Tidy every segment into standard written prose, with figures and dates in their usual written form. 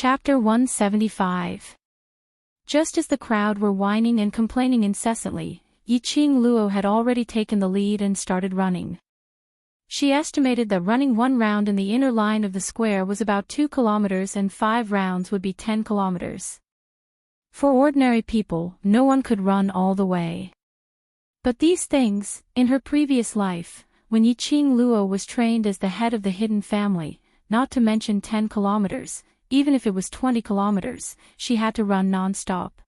Chapter 175. Just as the crowd were whining and complaining incessantly, Yiqing Luo had already taken the lead and started running. She estimated that running one round in the inner line of the square was about 2 kilometers and 5 rounds would be 10 kilometers. For ordinary people, no one could run all the way. But these things, in her previous life, when Yiqing Luo was trained as the head of the hidden family, not to mention 10 kilometers, even if it was 20 kilometers, she had to run non-stop.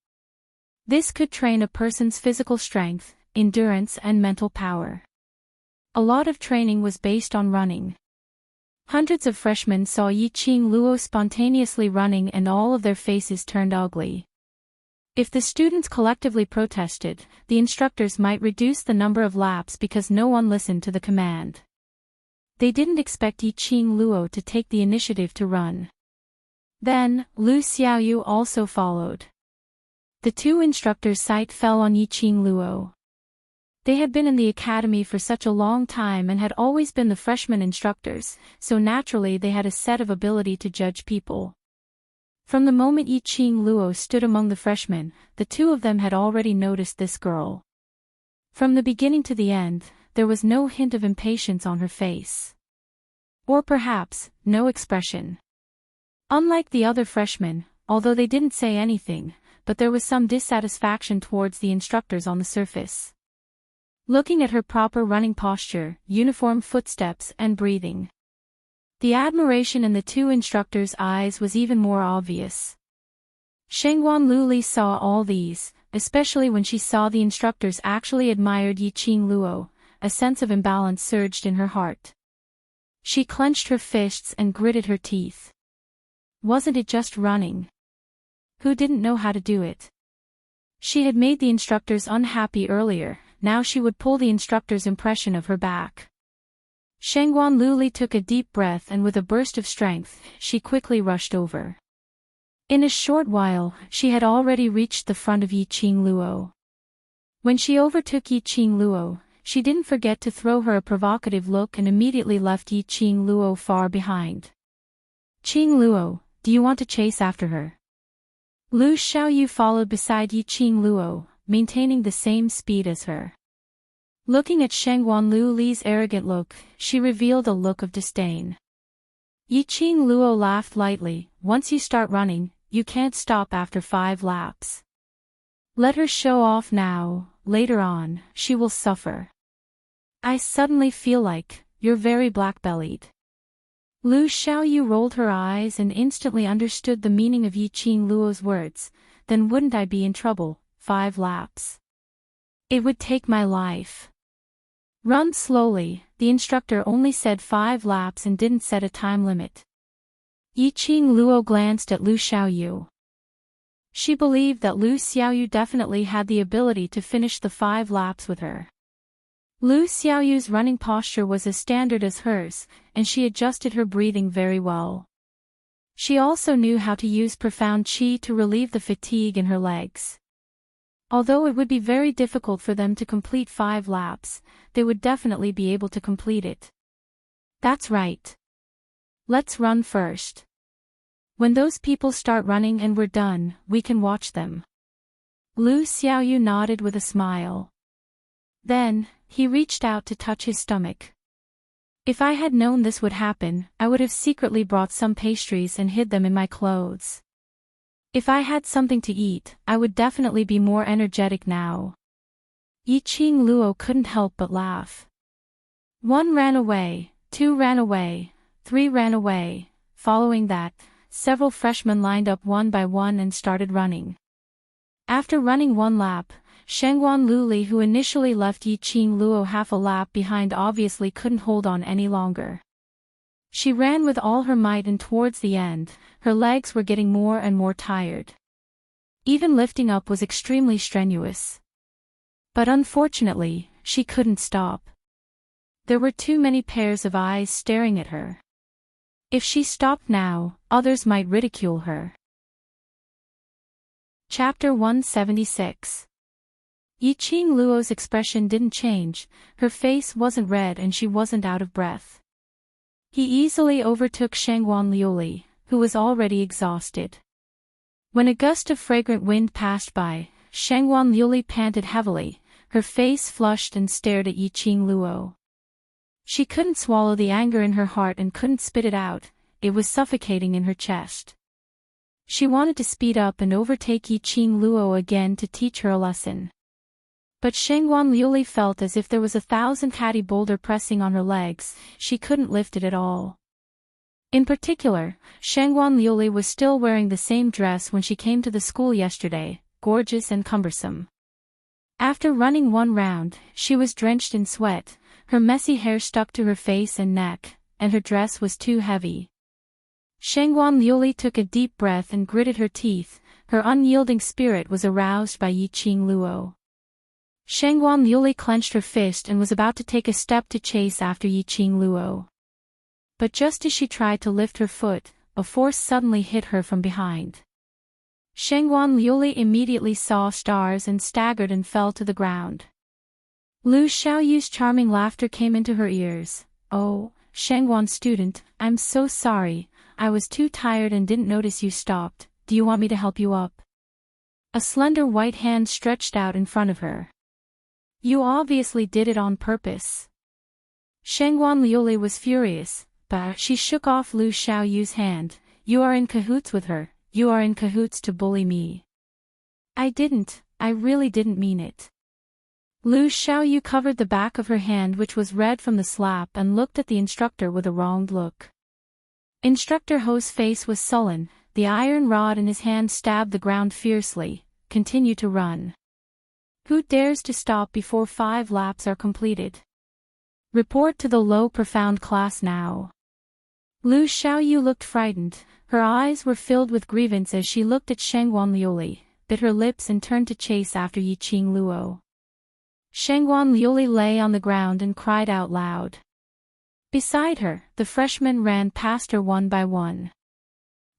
This could train a person's physical strength, endurance and mental power. A lot of training was based on running. Hundreds of freshmen saw Yiqing Luo spontaneously running and all of their faces turned ugly. If the students collectively protested, the instructors might reduce the number of laps because no one listened to the command. They didn't expect Yiqing Luo to take the initiative to run. Then, Lu Xiaoyu also followed. The two instructors' sight fell on Yiqing Luo. They had been in the academy for such a long time and had always been the freshman instructors, so naturally they had a set of ability to judge people. From the moment Yiqing Luo stood among the freshmen, the two of them had already noticed this girl. From the beginning to the end, there was no hint of impatience on her face. Or perhaps, no expression. Unlike the other freshmen, although they didn't say anything, but there was some dissatisfaction towards the instructors on the surface. Looking at her proper running posture, uniform footsteps and breathing. The admiration in the two instructors' eyes was even more obvious. Shengguan Luli saw all these, especially when she saw the instructors actually admired Yiqing Luo. A sense of imbalance surged in her heart. She clenched her fists and gritted her teeth. Wasn't it just running? Who didn't know how to do it? She had made the instructors unhappy earlier, now she would pull the instructor's impression of her back. Shengguan Luli took a deep breath and with a burst of strength, she quickly rushed over. In a short while, she had already reached the front of Yiqing Luo. When she overtook Yiqing Luo, she didn't forget to throw her a provocative look and immediately left Yiqing Luo far behind. Qing Luo, do you want to chase after her? Lu Xiaoyu followed beside Yiqing Luo, maintaining the same speed as her. Looking at Shengguan Luli's arrogant look, she revealed a look of disdain. Yiqing Luo laughed lightly, once you start running, you can't stop after 5 laps. Let her show off now, later on, she will suffer. I suddenly feel like, you're very black-bellied. Lu Xiaoyu rolled her eyes and instantly understood the meaning of Yiqing Luo's words, then wouldn't I be in trouble, 5 laps. It would take my life. Run slowly, the instructor only said 5 laps and didn't set a time limit. Yiqing Luo glanced at Lu Xiaoyu. She believed that Lu Xiaoyu definitely had the ability to finish the 5 laps with her. Lu Xiaoyu's running posture was as standard as hers, and she adjusted her breathing very well. She also knew how to use profound qi to relieve the fatigue in her legs. Although it would be very difficult for them to complete 5 laps, they would definitely be able to complete it. That's right. Let's run first. When those people start running and we're done, we can watch them. Lu Xiaoyu nodded with a smile. Then, he reached out to touch his stomach. If I had known this would happen, I would have secretly brought some pastries and hid them in my clothes. If I had something to eat, I would definitely be more energetic now. Yiqing Luo couldn't help but laugh. 1 ran away, 2 ran away, 3 ran away. Following that, several freshmen lined up one by one and started running. After running 1 lap, Shengguan Luli, who initially left Yiqing Luo half a lap behind, obviously couldn't hold on any longer. She ran with all her might and towards the end, her legs were getting more and more tired. Even lifting up was extremely strenuous. But unfortunately, she couldn't stop. There were too many pairs of eyes staring at her. If she stopped now, others might ridicule her. Chapter 176. Yiqing Luo's expression didn't change, her face wasn't red and she wasn't out of breath. He easily overtook Shengguan Liuli, who was already exhausted. When a gust of fragrant wind passed by, Shangguan Liuli panted heavily, her face flushed and stared at Yiqing Luo. She couldn't swallow the anger in her heart and couldn't spit it out, it was suffocating in her chest. She wanted to speed up and overtake Yiqing Luo again to teach her a lesson. But Shangguan Liuli felt as if there was 1,000 catty boulder pressing on her legs, she couldn't lift it at all. In particular, Shangguan Liuli was still wearing the same dress when she came to the school yesterday, gorgeous and cumbersome. After running one round, she was drenched in sweat, her messy hair stuck to her face and neck, and her dress was too heavy. Shangguan Liuli took a deep breath and gritted her teeth, her unyielding spirit was aroused by Yiqing Luo. Shangguan Liuli clenched her fist and was about to take a step to chase after Yiqing Luo. But just as she tried to lift her foot, a force suddenly hit her from behind. Shangguan Liuli immediately saw stars and staggered and fell to the ground. Lu Xiaoyu's charming laughter came into her ears. "Oh, Shangguan student, I'm so sorry, I was too tired and didn't notice you stopped, do you want me to help you up?" A slender white hand stretched out in front of her. "You obviously did it on purpose." Shangguan Liuli was furious, but she shook off Lu Xiaoyu's hand. "You are in cahoots with her, you are in cahoots to bully me." I really didn't mean it." Lu Xiaoyu covered the back of her hand which was red from the slap and looked at the instructor with a wronged look. Instructor Ho's face was sullen, the iron rod in his hand stabbed the ground fiercely. "Continue to run. Who dares to stop before 5 laps are completed? Report to the low profound class now." Lu Xiaoyu looked frightened, her eyes were filled with grievance as she looked at Shangguan Liuli, bit her lips and turned to chase after Yiqing Luo. Shangguan Liuli lay on the ground and cried out loud. Beside her, the freshmen ran past her one by one.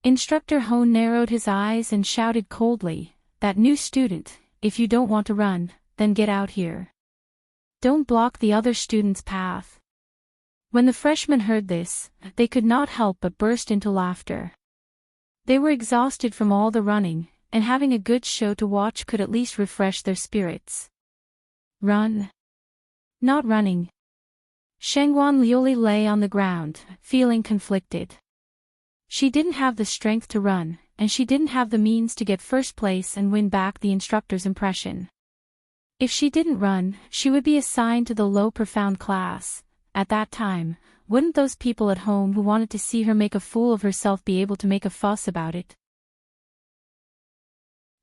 Instructor Ho narrowed his eyes and shouted coldly, "That new student, if you don't want to run, then get out here. Don't block the other students' path." When the freshmen heard this, they could not help but burst into laughter. They were exhausted from all the running, and having a good show to watch could at least refresh their spirits. "Run. Not running." Shangguan Liuli lay on the ground, feeling conflicted. She didn't have the strength to run, and she didn't have the means to get first place and win back the instructor's impression. If she didn't run, she would be assigned to the low profound class. At that time, wouldn't those people at home who wanted to see her make a fool of herself be able to make a fuss about it?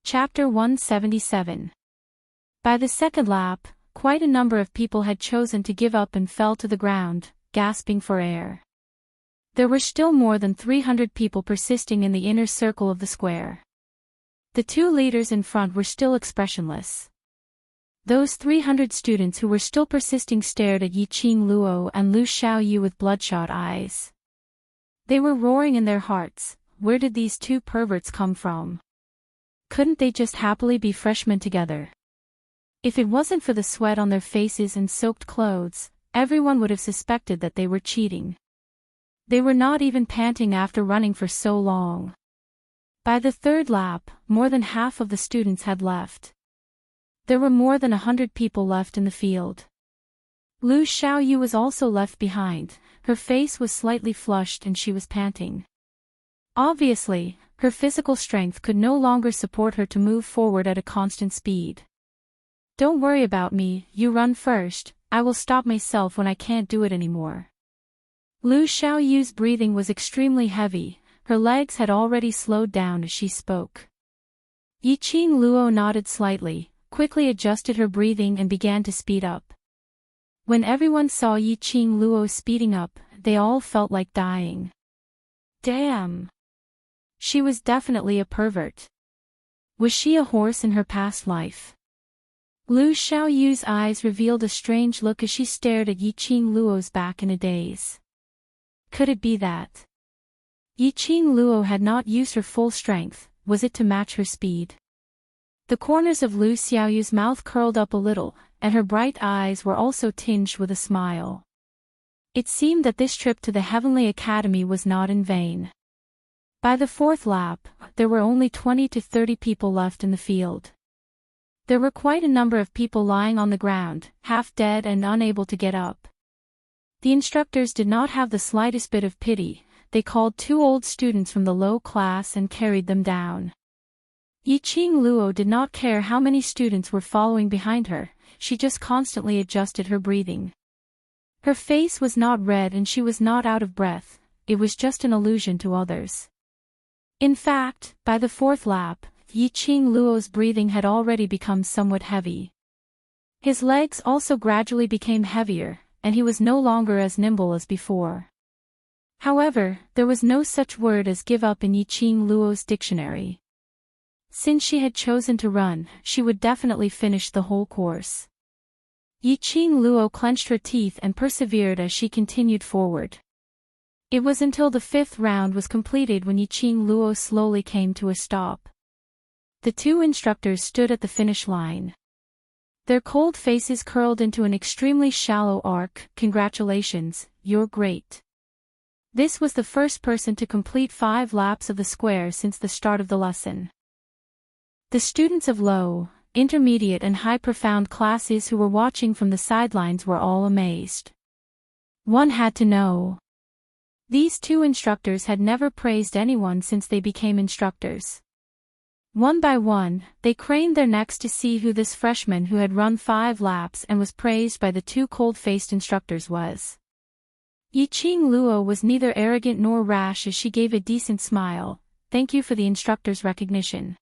Chapter 177. By the second lap, quite a number of people had chosen to give up and fell to the ground, gasping for air. There were still more than 300 people persisting in the inner circle of the square. The 2 leaders in front were still expressionless. Those 300 students who were still persisting stared at Yiqing Luo and Lu Xiaoyu with bloodshot eyes. They were roaring in their hearts, where did these 2 perverts come from? Couldn't they just happily be freshmen together? If it wasn't for the sweat on their faces and soaked clothes, everyone would have suspected that they were cheating. They were not even panting after running for so long. By the 3rd lap, more than half of the students had left. There were more than 100 people left in the field. Lu Xiaoyu was also left behind, her face was slightly flushed and she was panting. Obviously, her physical strength could no longer support her to move forward at a constant speed. "Don't worry about me, you run first, I will stop myself when I can't do it anymore." Lu Xiaoyu's breathing was extremely heavy, her legs had already slowed down as she spoke. Yiqing Luo nodded slightly, quickly adjusted her breathing and began to speed up. When everyone saw Yiqing Luo speeding up, they all felt like dying. Damn! She was definitely a pervert. Was she a horse in her past life? Lu Xiaoyu's eyes revealed a strange look as she stared at Yiqing Luo's back in a daze. Could it be that Yiqing Luo had not used her full strength, was it to match her speed? The corners of Lu Xiaoyu's mouth curled up a little, and her bright eyes were also tinged with a smile. It seemed that this trip to the Heavenly Academy was not in vain. By the fourth lap, there were only 20 to 30 people left in the field. There were quite a number of people lying on the ground, half dead and unable to get up. The instructors did not have the slightest bit of pity. They called 2 old students from the low class and carried them down. Yiqing Luo did not care how many students were following behind her, she just constantly adjusted her breathing. Her face was not red and she was not out of breath, it was just an illusion to others. In fact, by the fourth lap, Yiqing Luo's breathing had already become somewhat heavy. His legs also gradually became heavier, and he was no longer as nimble as before. However, there was no such word as give up in Yiqing Luo's dictionary. Since she had chosen to run, she would definitely finish the whole course. Yiqing Luo clenched her teeth and persevered as she continued forward. It was until the 5th round was completed when Yiqing Luo slowly came to a stop. The 2 instructors stood at the finish line. Their cold faces curled into an extremely shallow arc. Congratulations, you're great. This was the first person to complete 5 laps of the square since the start of the lesson. The students of low, intermediate and high profound classes who were watching from the sidelines were all amazed. One had to know. These 2 instructors had never praised anyone since they became instructors. One by one, they craned their necks to see who this freshman who had run 5 laps and was praised by the 2 cold-faced instructors was. Yiqing Luo was neither arrogant nor rash as she gave a decent smile. Thank you for the instructor's recognition.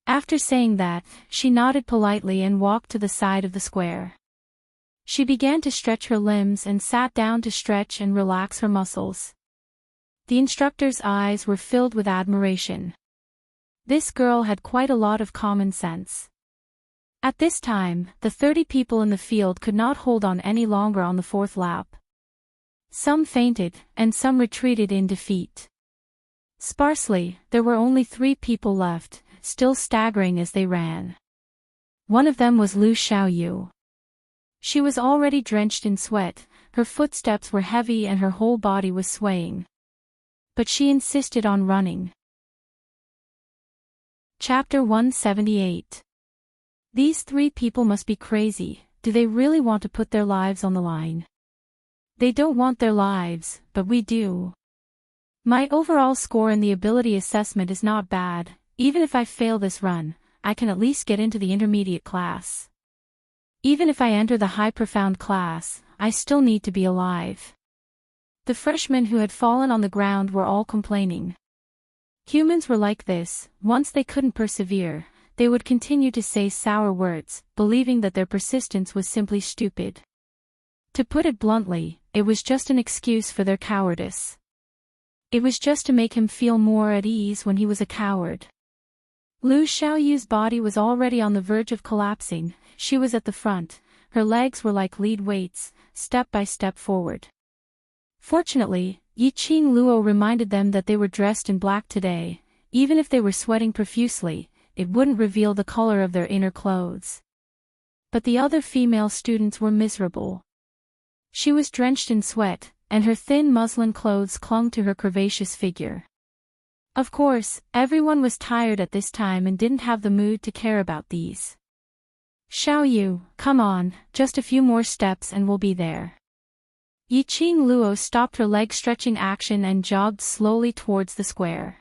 After saying that, she nodded politely and walked to the side of the square. She began to stretch her limbs and sat down to stretch and relax her muscles. The instructor's eyes were filled with admiration. This girl had quite a lot of common sense. At this time, the 30 people in the field could not hold on any longer on the 4th lap. Some fainted, and some retreated in defeat. Sparsely, there were only 3 people left, still staggering as they ran. One of them was Lu Xiaoyu. She was already drenched in sweat, her footsteps were heavy and her whole body was swaying. But she insisted on running. Chapter 178. These 3 people must be crazy. Do they really want to put their lives on the line? They don't want their lives, but we do. My overall score in the ability assessment is not bad. Even if I fail this run, I can at least get into the intermediate class. Even if I enter the high profound class, I still need to be alive. The freshmen who had fallen on the ground were all complaining. Humans were like this. Once they couldn't persevere, they would continue to say sour words, believing that their persistence was simply stupid. To put it bluntly, it was just an excuse for their cowardice. It was just to make him feel more at ease when he was a coward. Lu Xiaoyu's body was already on the verge of collapsing. She was at the front, her legs were like lead weights, step by step forward. Fortunately, Yiqing Luo reminded them that they were dressed in black today. Even if they were sweating profusely, it wouldn't reveal the color of their inner clothes. But the other female students were miserable. She was drenched in sweat, and her thin muslin clothes clung to her curvaceous figure. Of course, everyone was tired at this time and didn't have the mood to care about these. Xiaoyu, come on, just a few more steps and we'll be there. Yiqing Luo stopped her leg-stretching action and jogged slowly towards the square.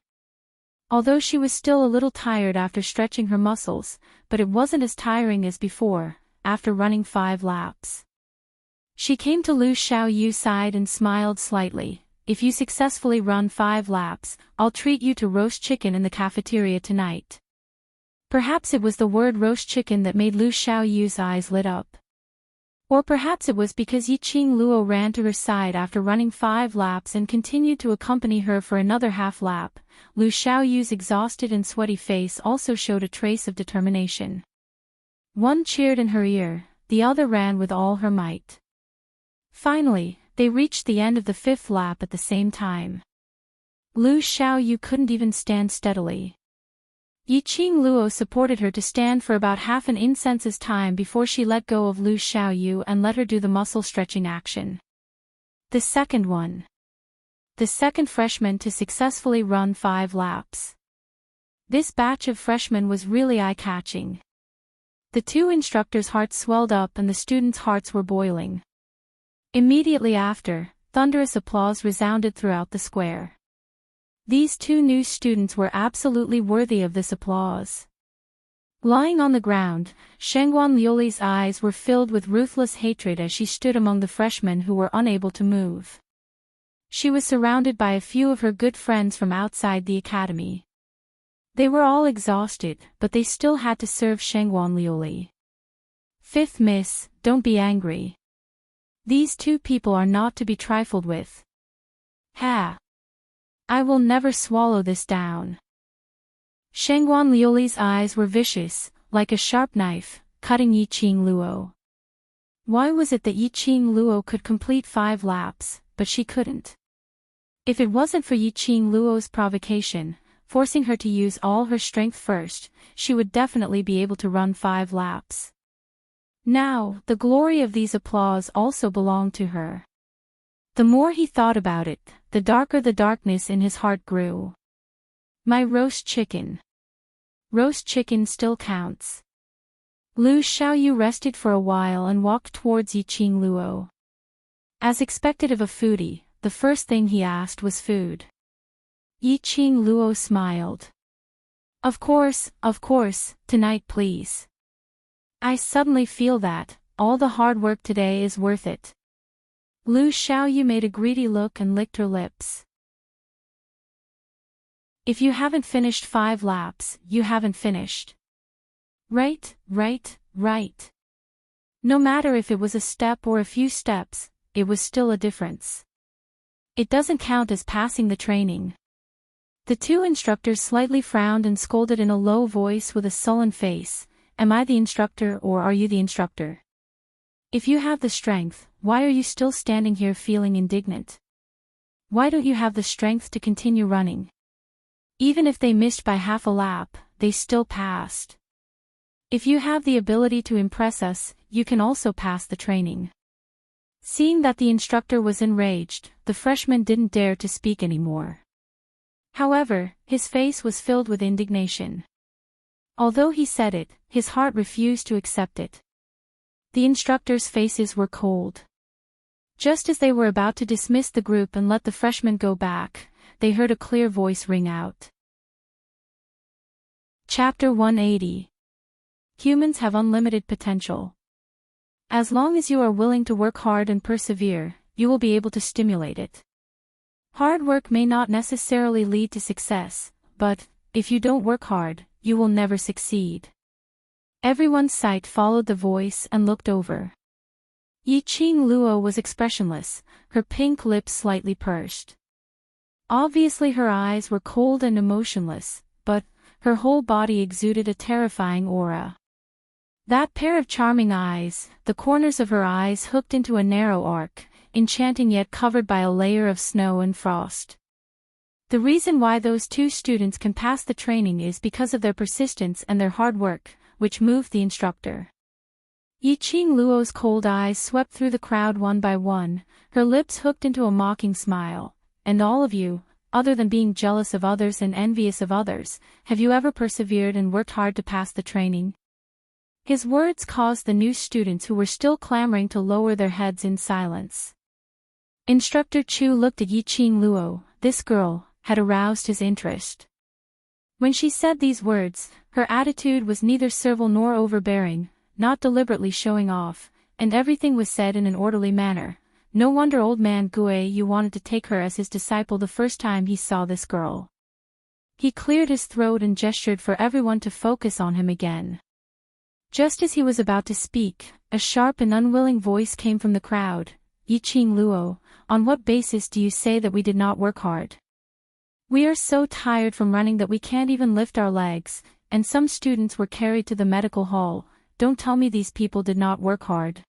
Although she was still a little tired after stretching her muscles, but it wasn't as tiring as before, after running 5 laps. She came to Lu Xiaoyu's side and smiled slightly. If you successfully run 5 laps, I'll treat you to roast chicken in the cafeteria tonight. Perhaps it was the word roast chicken that made Lu Xiaoyu's eyes lit up. Or perhaps it was because Yiqing Luo ran to her side after running 5 laps and continued to accompany her for another half lap. Lu Xiaoyu's exhausted and sweaty face also showed a trace of determination. One cheered in her ear, the other ran with all her might. Finally, they reached the end of the 5th lap at the same time. Lu Xiaoyu couldn't even stand steadily. Yiqing Luo supported her to stand for about half an incense's time before she let go of Lu Xiaoyu and let her do the muscle stretching action. The second one. the second freshman to successfully run 5 laps. This batch of freshmen was really eye-catching. The 2 instructors' hearts swelled up and the students' hearts were boiling. Immediately after, thunderous applause resounded throughout the square. These 2 new students were absolutely worthy of this applause. Lying on the ground, Shengguan Liuli's eyes were filled with ruthless hatred as she stood among the freshmen who were unable to move. She was surrounded by a few of her good friends from outside the academy. They were all exhausted, but they still had to serve Shengguan Liuli. "Fifth miss, don't be angry. These 2 people are not to be trifled with. Ha! I will never swallow this down." Shengguan Liuli's eyes were vicious, like a sharp knife, cutting Yiqing Luo. Why was it that Yiqing Luo could complete 5 laps, but she couldn't? If it wasn't for Yiqing Luo's provocation, forcing her to use all her strength first, she would definitely be able to run 5 laps. Now, the glory of these applause also belonged to her. The more he thought about it, the darker the darkness in his heart grew. My roast chicken. Roast chicken still counts. Lu Xiaoyu rested for a while and walked towards Yiqing Luo. As expected of a foodie, the first thing he asked was food. Yiqing Luo smiled. Of course, tonight please. I suddenly feel that, all the hard work today is worth it. Lu Xiaoyu made a greedy look and licked her lips. If you haven't finished 5 laps, you haven't finished. Right. No matter if it was a step or a few steps, it was still a difference. It doesn't count as passing the training. The 2 instructors slightly frowned and scolded in a low voice with a sullen face. Am I the instructor or are you the instructor? If you have the strength, why are you still standing here feeling indignant? Why don't you have the strength to continue running? Even if they missed by half a lap, they still passed. If you have the ability to impress us, you can also pass the training. Seeing that the instructor was enraged, the freshman didn't dare to speak anymore. However, his face was filled with indignation. Although he said it, his heart refused to accept it. The instructors' faces were cold. Just as they were about to dismiss the group and let the freshmen go back, they heard a clear voice ring out. Chapter 180. Humans have unlimited potential. As long as you are willing to work hard and persevere, you will be able to stimulate it. Hard work may not necessarily lead to success, but, if you don't work hard, you will never succeed. Everyone's sight followed the voice and looked over. Yiqing Luo was expressionless, her pink lips slightly pursed. Obviously her eyes were cold and emotionless, but, her whole body exuded a terrifying aura. That pair of charming eyes, the corners of her eyes hooked into a narrow arc, enchanting yet covered by a layer of snow and frost. The reason why those 2 students can pass the training is because of their persistence and their hard work, which moved the instructor. Yiqing Luo's cold eyes swept through the crowd one by one, her lips hooked into a mocking smile. And all of you, other than being jealous of others and envious of others, have you ever persevered and worked hard to pass the training? His words caused the new students who were still clamoring to lower their heads in silence. Instructor Chu looked at Yiqing Luo. This girl had aroused his interest. When she said these words, her attitude was neither servile nor overbearing, not deliberately showing off, and everything was said in an orderly manner. No wonder old man Guiyu wanted to take her as his disciple the first time he saw this girl. He cleared his throat and gestured for everyone to focus on him again. Just as he was about to speak, a sharp and unwilling voice came from the crowd. Yiqing Luo, on what basis do you say that we did not work hard? We are so tired from running that we can't even lift our legs, and some students were carried to the medical hall. Don't tell me these people did not work hard.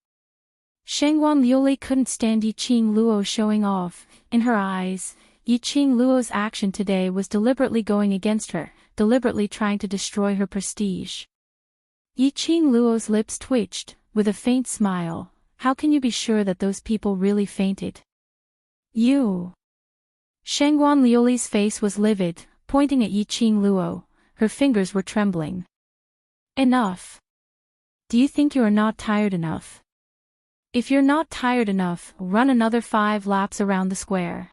Shengguan Liuli couldn't stand Yiqing Luo showing off. In her eyes, Yiqing Luo's action today was deliberately going against her, deliberately trying to destroy her prestige. Yiqing Luo's lips twitched, with a faint smile. How can you be sure that those people really fainted? You. Shangguan Liuli's face was livid, pointing at Yiqing Luo. Her fingers were trembling. Enough. Do you think you are not tired enough? If you're not tired enough, run another 5 laps around the square.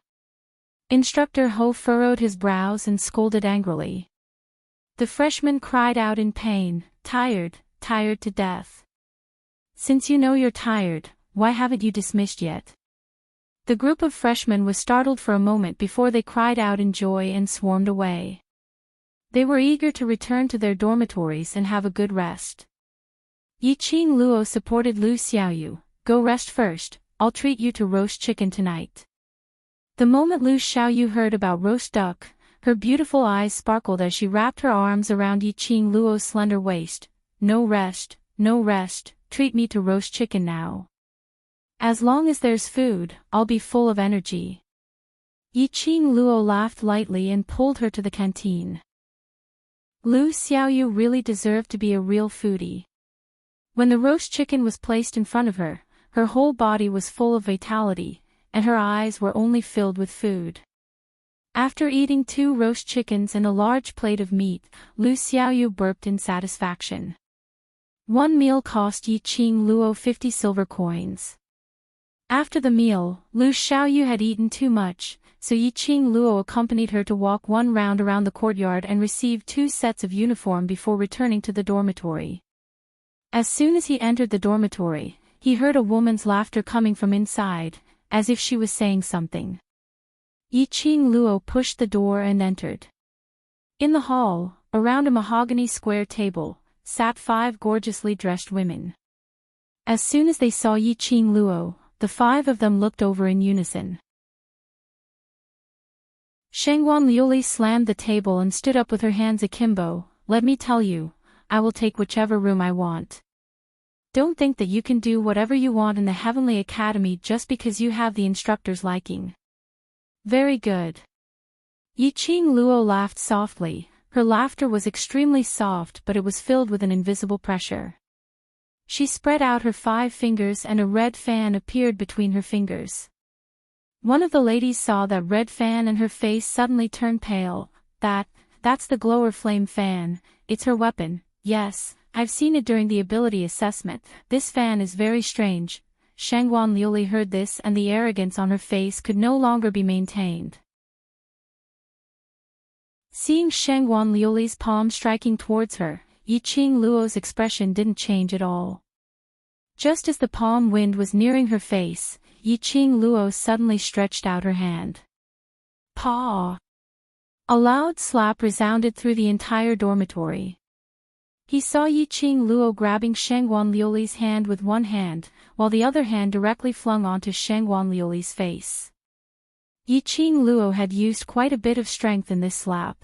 Instructor Ho furrowed his brows and scolded angrily. The freshman cried out in pain, tired to death. Since you know you're tired, why haven't you dismissed yet? The group of freshmen was startled for a moment before they cried out in joy and swarmed away. They were eager to return to their dormitories and have a good rest. Yiqing Luo supported Lu Xiaoyu. Go rest first, I'll treat you to roast chicken tonight. The moment Lu Xiaoyu heard about roast duck, her beautiful eyes sparkled as she wrapped her arms around Yiqing Luo's slender waist. No rest, treat me to roast chicken now. As long as there's food, I'll be full of energy. Yiqing Luo laughed lightly and pulled her to the canteen. Lu Xiaoyu really deserved to be a real foodie. When the roast chicken was placed in front of her, her whole body was full of vitality, and her eyes were only filled with food. After eating 2 roast chickens and a large plate of meat, Lu Xiaoyu burped in satisfaction. One meal cost Yiqing Luo 50 silver coins. After the meal, Lu Xiaoyu had eaten too much, so Yiqing Luo accompanied her to walk 1 round around the courtyard and receive 2 sets of uniform before returning to the dormitory. As soon as he entered the dormitory, he heard a woman's laughter coming from inside, as if she was saying something. Yiqing Luo pushed the door and entered. In the hall, around a mahogany square table, sat 5 gorgeously dressed women. As soon as they saw Yiqing Luo, the 5 of them looked over in unison. Shangguan Liuli slammed the table and stood up with her hands akimbo. Let me tell you, I will take whichever room I want. Don't think that you can do whatever you want in the Heavenly Academy just because you have the instructor's liking. Very good. Yiqing Luo laughed softly. Her laughter was extremely soft, but it was filled with an invisible pressure. She spread out her 5 fingers and a red fan appeared between her fingers. One of the ladies saw that red fan and her face suddenly turned pale. That's the glower flame fan. It's her weapon. Yes, I've seen it during the ability assessment. This fan is very strange. Shangguan Liuli heard this and the arrogance on her face could no longer be maintained. Seeing Shangguan Liuli's palm striking towards her, Yiqing Luo's expression didn't change at all. Just as the palm wind was nearing her face, Yiqing Luo suddenly stretched out her hand. Paw! A loud slap resounded through the entire dormitory. He saw Yiqing Luo grabbing Shangguan Liuli's hand with one hand, while the other hand directly flung onto Shangguan Liuli's face. Yiqing Luo had used quite a bit of strength in this slap.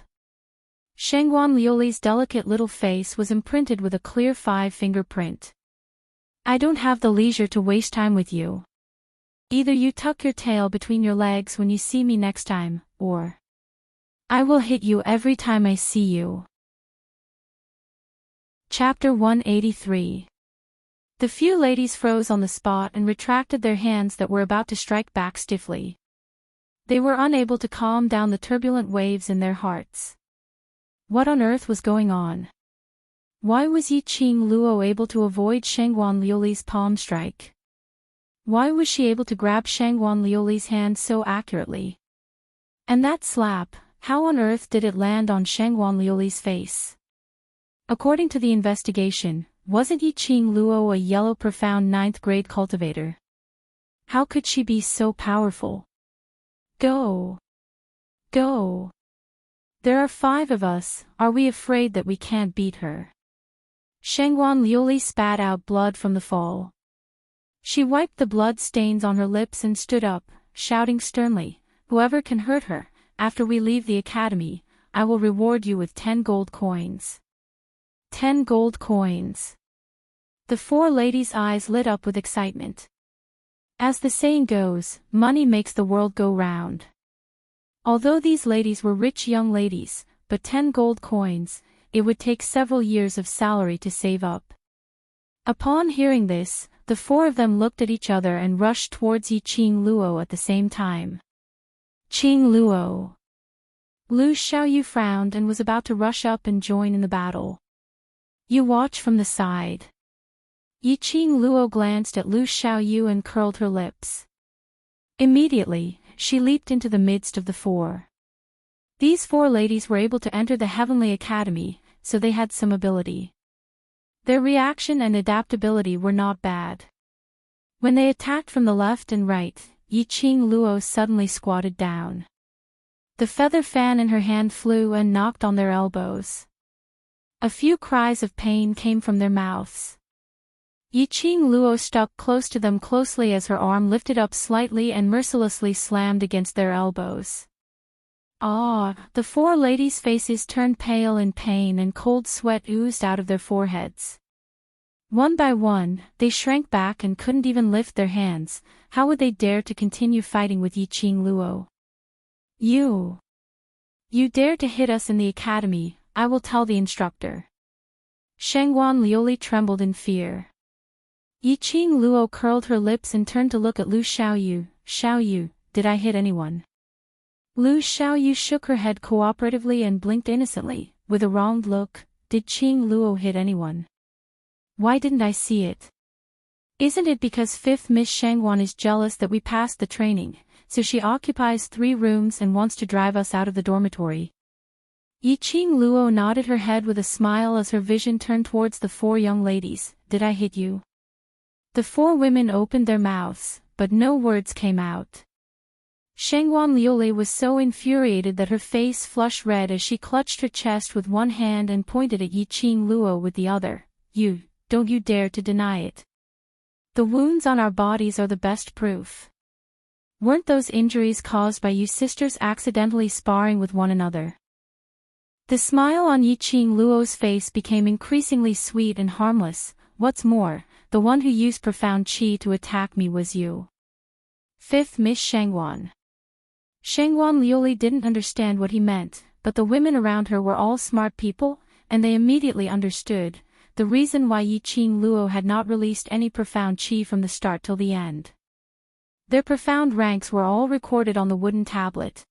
Shangguan Liuli's delicate little face was imprinted with a clear 5-finger print. I don't have the leisure to waste time with you. Either you tuck your tail between your legs when you see me next time, or I will hit you every time I see you. Chapter 183. The few ladies froze on the spot and retracted their hands that were about to strike back stiffly. They were unable to calm down the turbulent waves in their hearts. What on earth was going on? Why was Yiqing Luo able to avoid Shangguan Liuli's palm strike? Why was she able to grab Shangguan Liuli's hand so accurately? And that slap, how on earth did it land on Shangguan Liuli's face? According to the investigation, wasn't Yiqing Luo a yellow profound 9th grade cultivator? How could she be so powerful? Go! Go! There are 5 of us, are we afraid that we can't beat her? Shangguan Liuli spat out blood from the fall. She wiped the blood stains on her lips and stood up, shouting sternly, whoever can hurt her, after we leave the academy, I will reward you with 10 gold coins. 10 gold coins. The 4 ladies' eyes lit up with excitement. As the saying goes, money makes the world go round. Although these ladies were rich young ladies, but 10 gold coins, it would take several years of salary to save up. Upon hearing this, the 4 of them looked at each other and rushed towards Yiqing Luo at the same time. Qing Luo. Lu Xiaoyu frowned and was about to rush up and join in the battle. You watch from the side. Yi Qing Luo glanced at Lu Xiaoyu and curled her lips. Immediately, she leaped into the midst of the four. These four ladies were able to enter the Heavenly Academy, so they had some ability. Their reaction and adaptability were not bad. When they attacked from the left and right, Yi Qing Luo suddenly squatted down. The feather fan in her hand flew and knocked on their elbows. A few cries of pain came from their mouths. Yi Qing Luo stuck close to them closely as her arm lifted up slightly and mercilessly slammed against their elbows. Ah! The four ladies' faces turned pale in pain and cold sweat oozed out of their foreheads. One by one, they shrank back and couldn't even lift their hands. How would they dare to continue fighting with Yi Qing Luo? You dare to hit us in the academy, I will tell the instructor. Shangguan Liuli trembled in fear. Yi Qing Luo curled her lips and turned to look at Lu Xiaoyu. Xiaoyu, did I hit anyone? Lu Xiaoyu shook her head cooperatively and blinked innocently, with a wronged look. Did Qing Luo hit anyone? Why didn't I see it? Isn't it because 5th Miss Shangguan is jealous that we passed the training, so she occupies 3 rooms and wants to drive us out of the dormitory? Yi Qing Luo nodded her head with a smile as her vision turned towards the 4 young ladies. Did I hit you? The 4 women opened their mouths, but no words came out. Shangguan Liuli was so infuriated that her face flushed red as she clutched her chest with one hand and pointed at Yi Qing Luo with the other. Don't you dare to deny it. The wounds on our bodies are the best proof. Weren't those injuries caused by you sisters accidentally sparring with one another? The smile on Yi Qing Luo's face became increasingly sweet and harmless. What's more, the one who used profound qi to attack me was you. 5th Miss Shangguan. Shangguan Liuli didn't understand what he meant, but the women around her were all smart people, and they immediately understood the reason why Yi Qing Luo had not released any profound qi from the start till the end. Their profound ranks were all recorded on the wooden tablet.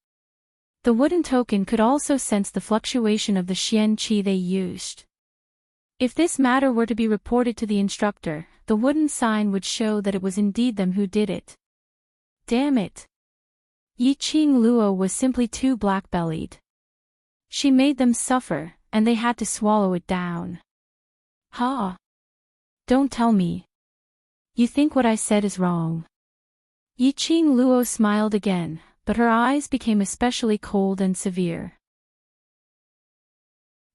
The wooden token could also sense the fluctuation of the xian qi they used. If this matter were to be reported to the instructor, the wooden sign would show that it was indeed them who did it. Damn it! Yi Qing Luo was simply too black-bellied. She made them suffer, and they had to swallow it down. Ha! Don't tell me. You think what I said is wrong. Yi Qing Luo smiled again, but her eyes became especially cold and severe.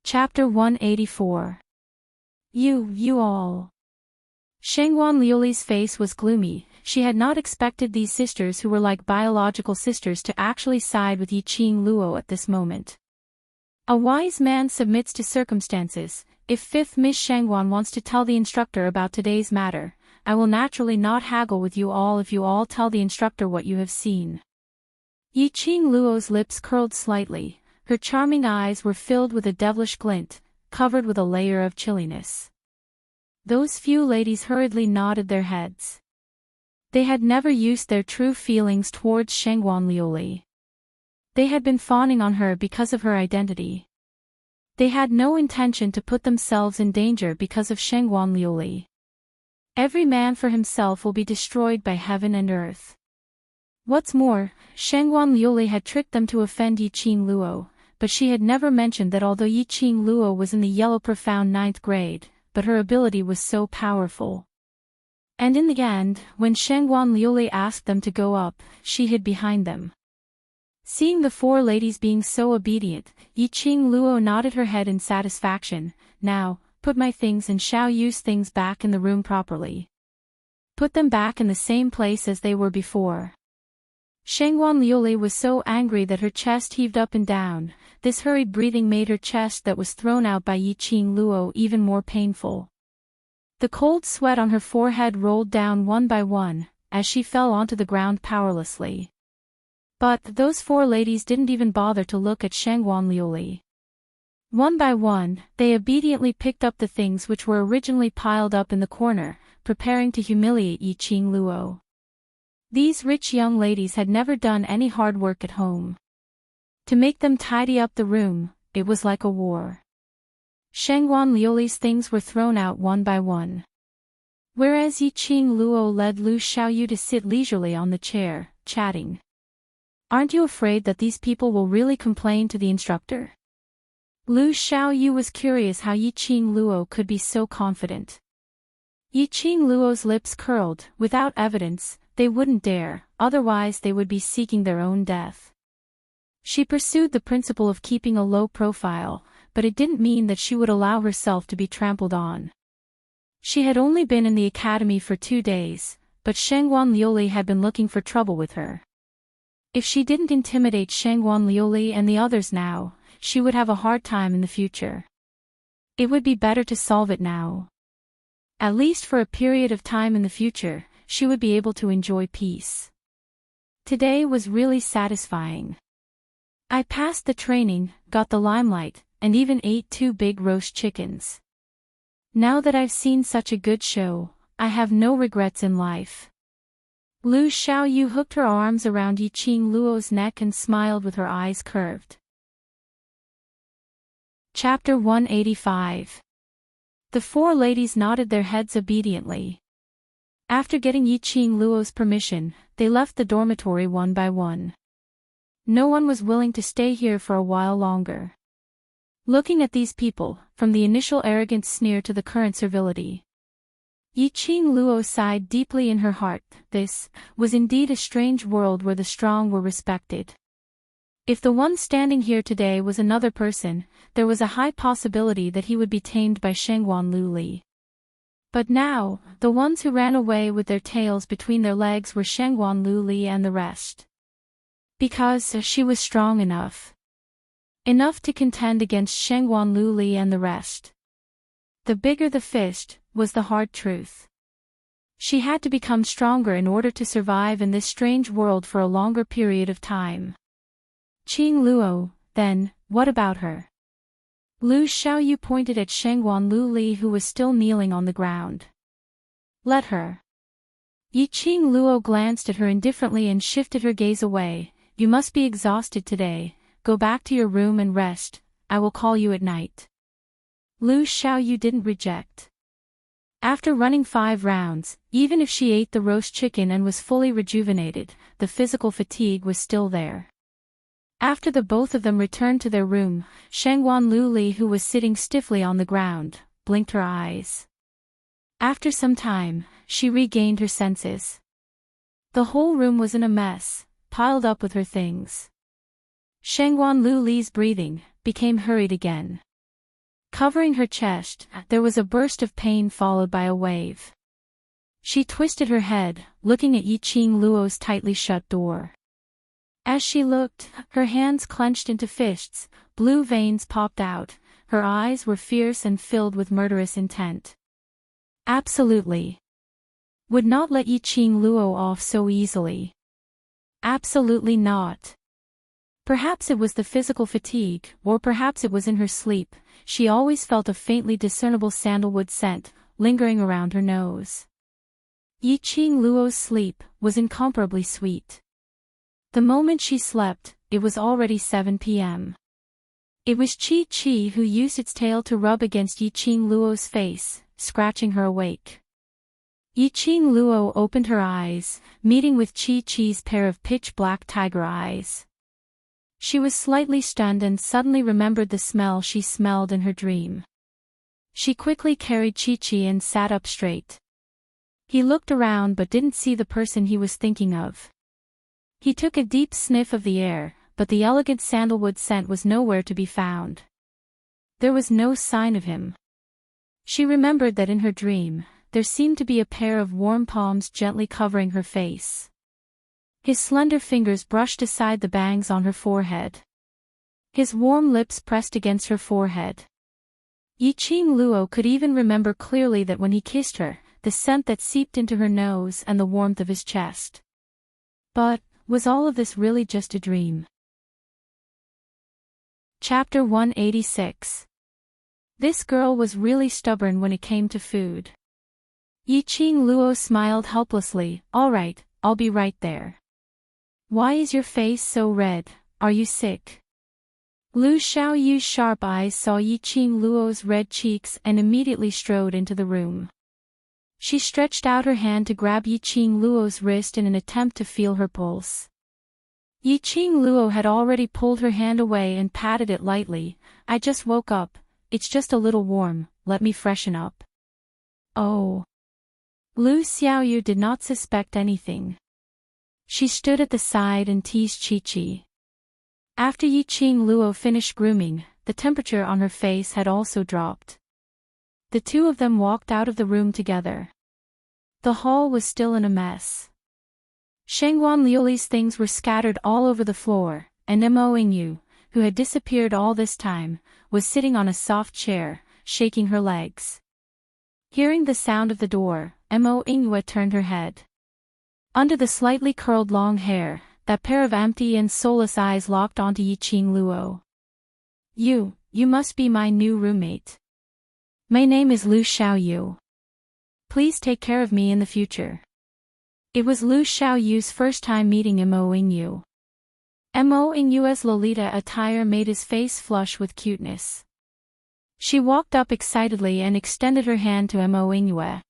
Chapter 184. You all. Shangguan Liuli's face was gloomy. She had not expected these sisters who were like biological sisters to actually side with Yi Qing Luo at this moment. A wise man submits to circumstances. If 5th Miss Shangguan wants to tell the instructor about today's matter, I will naturally not haggle with you all if you all tell the instructor what you have seen. Yi Qing Luo's lips curled slightly, her charming eyes were filled with a devilish glint, covered with a layer of chilliness. Those few ladies hurriedly nodded their heads. They had never used their true feelings towards Shangguan Liuli. They had been fawning on her because of her identity. They had no intention to put themselves in danger because of Shangguan Liuli. Every man for himself will be destroyed by heaven and earth. What's more, Shangguan Liuli had tricked them to offend Yi Qing Luo, but she had never mentioned that although Yi Qing Luo was in the yellow profound 9th grade, but her ability was so powerful. And in the end, when Shangguan Liuli asked them to go up, she hid behind them. Seeing the 4 ladies being so obedient, Yi Qing Luo nodded her head in satisfaction. Now, put my things and Xiao Yu's things back in the room properly. Put them back in the same place as they were before. Shangguan Liuli was so angry that her chest heaved up and down. This hurried breathing made her chest that was thrown out by Yi Qing Luo even more painful. The cold sweat on her forehead rolled down one by one, as she fell onto the ground powerlessly. But those 4 ladies didn't even bother to look at Shangguan Liuli. One by one, they obediently picked up the things which were originally piled up in the corner, preparing to humiliate Yi Qing Luo. These rich young ladies had never done any hard work at home. To make them tidy up the room, it was like a war. Shangguan Liuli's things were thrown out one by one. Whereas Yi Qing Luo led Lu Xiaoyu to sit leisurely on the chair, chatting. Aren't you afraid that these people will really complain to the instructor? Lu Xiaoyu was curious how Yi Qing Luo could be so confident. Yi Qing Luo's lips curled. Without evidence, they wouldn't dare, otherwise they would be seeking their own death. She pursued the principle of keeping a low profile, but it didn't mean that she would allow herself to be trampled on. She had only been in the academy for 2 days, but Shangguan Liuli had been looking for trouble with her. If she didn't intimidate Shangguan Liuli and the others now, she would have a hard time in the future. It would be better to solve it now. At least for a period of time in the future, she would be able to enjoy peace. Today was really satisfying. I passed the training, got the limelight, and even ate 2 big roast chickens. Now that I've seen such a good show, I have no regrets in life. Lu Xiaoyu hooked her arms around Yi Qing Luo's neck and smiled with her eyes curved. Chapter 185. The 4 ladies nodded their heads obediently. After getting Yi Qing Luo's permission, they left the dormitory one by one. No one was willing to stay here for a while longer. Looking at these people, from the initial arrogant sneer to the current servility, Yi Qing Luo sighed deeply in her heart. This was indeed a strange world where the strong were respected. If the one standing here today was another person, there was a high possibility that he would be tamed by Shangguan Liuli. But now, the ones who ran away with their tails between their legs were Shangguan Liuli and the rest. Because she was strong enough. Enough to contend against Shangguan Liuli and the rest. The bigger the fist, was the hard truth. She had to become stronger in order to survive in this strange world for a longer period of time. Qing Luo, then, what about her? Lu Xiaoyu pointed at Shangguan Liuli who was still kneeling on the ground. Let her. Yi Qing Luo glanced at her indifferently and shifted her gaze away. You must be exhausted today. Go back to your room and rest, I will call you at night. Lu Xiaoyu didn't reject. After running 5 rounds, even if she ate the roast chicken and was fully rejuvenated, the physical fatigue was still there. After the both of them returned to their room, Shangguan Liuli, who was sitting stiffly on the ground, blinked her eyes. After some time, she regained her senses. The whole room was in a mess, piled up with her things. Shangguan Liuli's breathing became hurried again. Covering her chest, there was a burst of pain followed by a wave. She twisted her head, looking at Yi Qing Luo's tightly shut door. As she looked, her hands clenched into fists, blue veins popped out, her eyes were fierce and filled with murderous intent. Absolutely. Would not let Yi Qing Luo off so easily. Absolutely not. Perhaps it was the physical fatigue, or perhaps it was in her sleep. She always felt a faintly discernible sandalwood scent, lingering around her nose. Yi Qing Luo's sleep was incomparably sweet. The moment she slept, it was already 7 p.m. It was Chi Chi who used its tail to rub against Yi Qing Luo's face, scratching her awake. Yi Qing Luo opened her eyes, meeting with Chi Chi's pair of pitch-black tiger eyes. She was slightly stunned and suddenly remembered the smell she smelled in her dream. She quickly carried Chi Chi and sat up straight. He looked around but didn't see the person he was thinking of. He took a deep sniff of the air, but the elegant sandalwood scent was nowhere to be found. There was no sign of him. She remembered that in her dream, there seemed to be a pair of warm palms gently covering her face. His slender fingers brushed aside the bangs on her forehead. His warm lips pressed against her forehead. Yi Qing Luo could even remember clearly that when he kissed her, the scent that seeped into her nose and the warmth of his chest. But, was all of this really just a dream? Chapter 186. This girl was really stubborn when it came to food. Yi Qing Luo smiled helplessly. All right, I'll be right there. Why is your face so red? Are you sick? Lu Xiaoyu's sharp eyes saw Yiqing Luo's red cheeks and immediately strode into the room. She stretched out her hand to grab Yiqing Luo's wrist in an attempt to feel her pulse. Yiqing Luo had already pulled her hand away and patted it lightly. I just woke up, it's just a little warm, let me freshen up. Oh. Lu Xiaoyu did not suspect anything. She stood at the side and teased Chi-Chi. After Yiqing Luo finished grooming, the temperature on her face had also dropped. The two of them walked out of the room together. The hall was still in a mess. Shengguan Liuli's things were scattered all over the floor, and Mo Yingyu, who had disappeared all this time, was sitting on a soft chair, shaking her legs. Hearing the sound of the door, Mo Yingyu turned her head. Under the slightly curled long hair, that pair of empty and soulless eyes locked onto Yiqing Luo. You must be my new roommate. My name is Lu Xiaoyu. Please take care of me in the future. It was Lu Xiaoyu's first time meeting Mo Yingyu. Mo Yingyu's Lolita attire made his face flush with cuteness. She walked up excitedly and extended her hand to Mo Yingyu.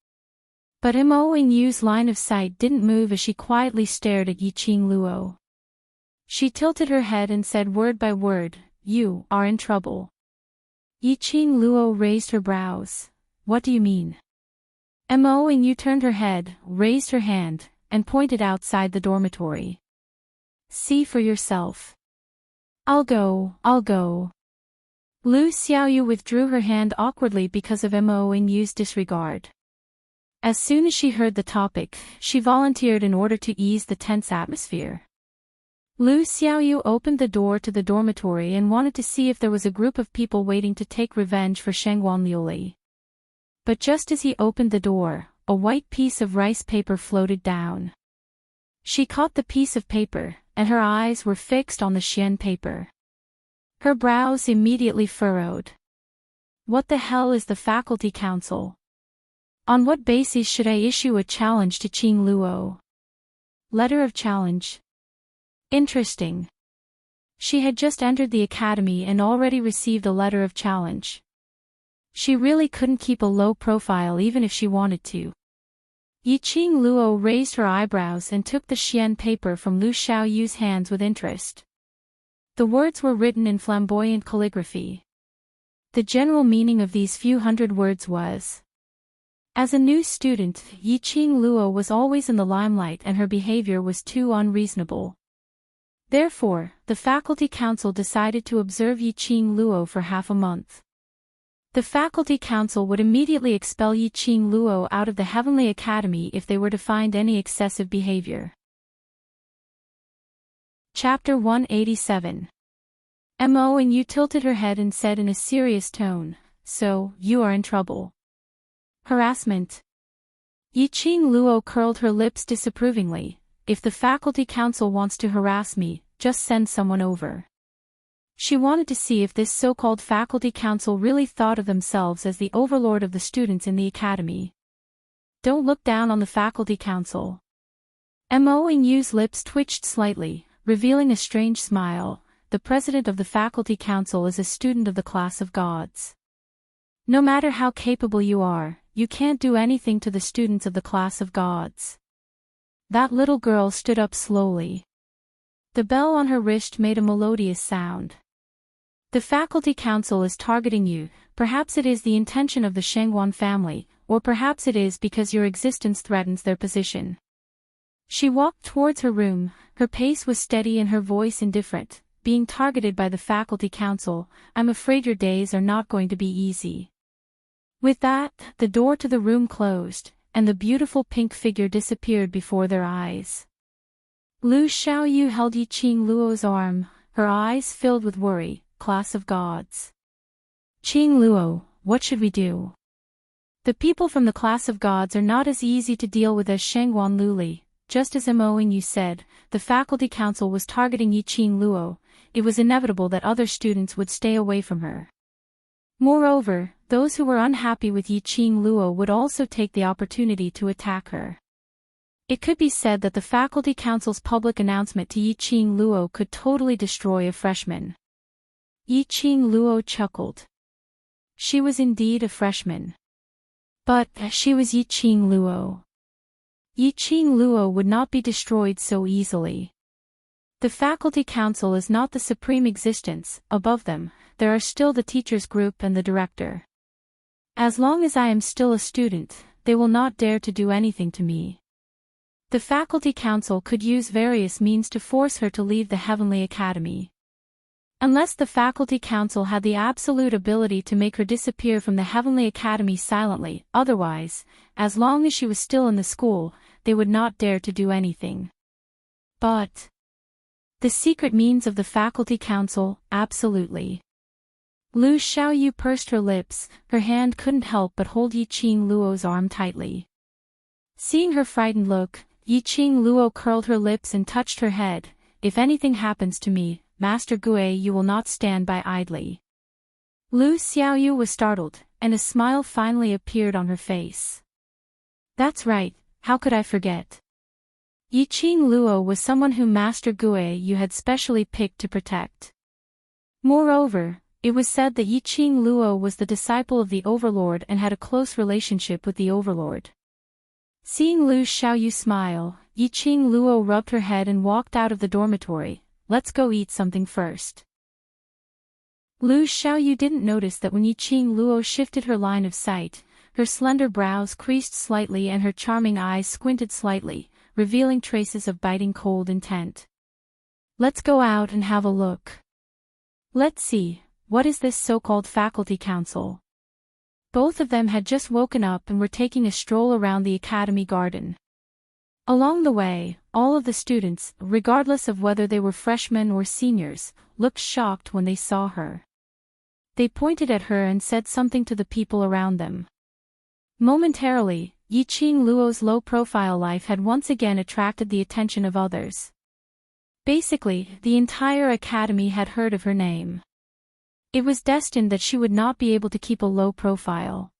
But Mo Yingyu's line of sight didn't move as she quietly stared at Yiqing Luo. She tilted her head and said word by word, "You are in trouble." Yiqing Luo raised her brows. What do you mean? Mo Yingyu turned her head, raised her hand, and pointed outside the dormitory. See for yourself. I'll go. Lu Xiaoyu withdrew her hand awkwardly because of Mo Yingyu's disregard. As soon as she heard the topic, she volunteered in order to ease the tense atmosphere. Lu Xiaoyu opened the door to the dormitory and wanted to see if there was a group of people waiting to take revenge for Shengguan Liuli. But just as he opened the door, a white piece of rice paper floated down. She caught the piece of paper, and her eyes were fixed on the Xian paper. Her brows immediately furrowed. What the hell is the faculty council? On what basis should I issue a challenge to Qing Luo? Letter of challenge. Interesting. She had just entered the academy and already received a letter of challenge. She really couldn't keep a low profile even if she wanted to. Yiqing Luo raised her eyebrows and took the Xian paper from Lu Xiaoyu's hands with interest. The words were written in flamboyant calligraphy. The general meaning of these few hundred words was: as a new student, Yiqing Luo was always in the limelight and her behavior was too unreasonable. Therefore, the faculty council decided to observe Yiqing Luo for half a month. The faculty council would immediately expel Yiqing Luo out of the Heavenly Academy if they were to find any excessive behavior. Chapter 187. Mo Yingyu tilted her head and said in a serious tone, "So, you are in trouble." Harassment. Yiqing Luo curled her lips disapprovingly. If the faculty council wants to harass me, just send someone over. She wanted to see if this so-called faculty council really thought of themselves as the overlord of the students in the academy. Don't look down on the faculty council. Mo Yingyu's lips twitched slightly, revealing a strange smile. The president of the faculty council is a student of the class of gods. No matter how capable you are, you can't do anything to the students of the class of gods. That little girl stood up slowly. The bell on her wrist made a melodious sound. The faculty council is targeting you. Perhaps it is the intention of the Shengguan family, or perhaps it is because your existence threatens their position. She walked towards her room, her pace was steady and her voice indifferent. Being targeted by the faculty council, I'm afraid your days are not going to be easy. With that, the door to the room closed, and the beautiful pink figure disappeared before their eyes. Lu Xiaoyu held Yiqing Luo's arm, her eyes filled with worry. Class of gods. Qing Luo, what should we do? The people from the class of gods are not as easy to deal with as Shengguan Luli. Just as Mo Yingyu said, the faculty council was targeting Yiqing Luo. It was inevitable that other students would stay away from her. Moreover, those who were unhappy with Yiqing Luo would also take the opportunity to attack her. It could be said that the faculty council's public announcement to Yi-Ching Luo could totally destroy a freshman. Yi-Ching Luo chuckled. She was indeed a freshman. But she was Yi-Ching Luo. Yi-Ching Luo would not be destroyed so easily. The faculty council is not the supreme existence. Above them, there are still the teachers group and the director. As long as I am still a student, they will not dare to do anything to me. The faculty council could use various means to force her to leave the Heavenly Academy. Unless the faculty council had the absolute ability to make her disappear from the Heavenly Academy silently, otherwise, as long as she was still in the school, they would not dare to do anything. But the secret means of the faculty council, absolutely. Lu Xiaoyu pursed her lips, her hand couldn't help but hold Yi-Ching Luo's arm tightly. Seeing her frightened look, Yi-Ching Luo curled her lips and touched her head. If anything happens to me, Master Gui, you will not stand by idly. Lu Xiaoyu was startled, and a smile finally appeared on her face. That's right, how could I forget? Yi-Ching Luo was someone whom Master Gui you had specially picked to protect. Moreover, it was said that Yi-Ching Luo was the disciple of the Overlord and had a close relationship with the Overlord. Seeing Lu Xiaoyu smile, Yi-Ching Luo rubbed her head and walked out of the dormitory. Let's go eat something first. Lu Xiaoyu didn't notice that when Yi-Ching Luo shifted her line of sight, her slender brows creased slightly and her charming eyes squinted slightly, revealing traces of biting cold intent. Let's go out and have a look. Let's see, what is this so-called faculty council? Both of them had just woken up and were taking a stroll around the academy garden. Along the way, all of the students, regardless of whether they were freshmen or seniors, looked shocked when they saw her. They pointed at her and said something to the people around them. Momentarily, Yi-Ching Luo's low-profile life had once again attracted the attention of others. Basically, the entire academy had heard of her name. It was destined that she would not be able to keep a low profile.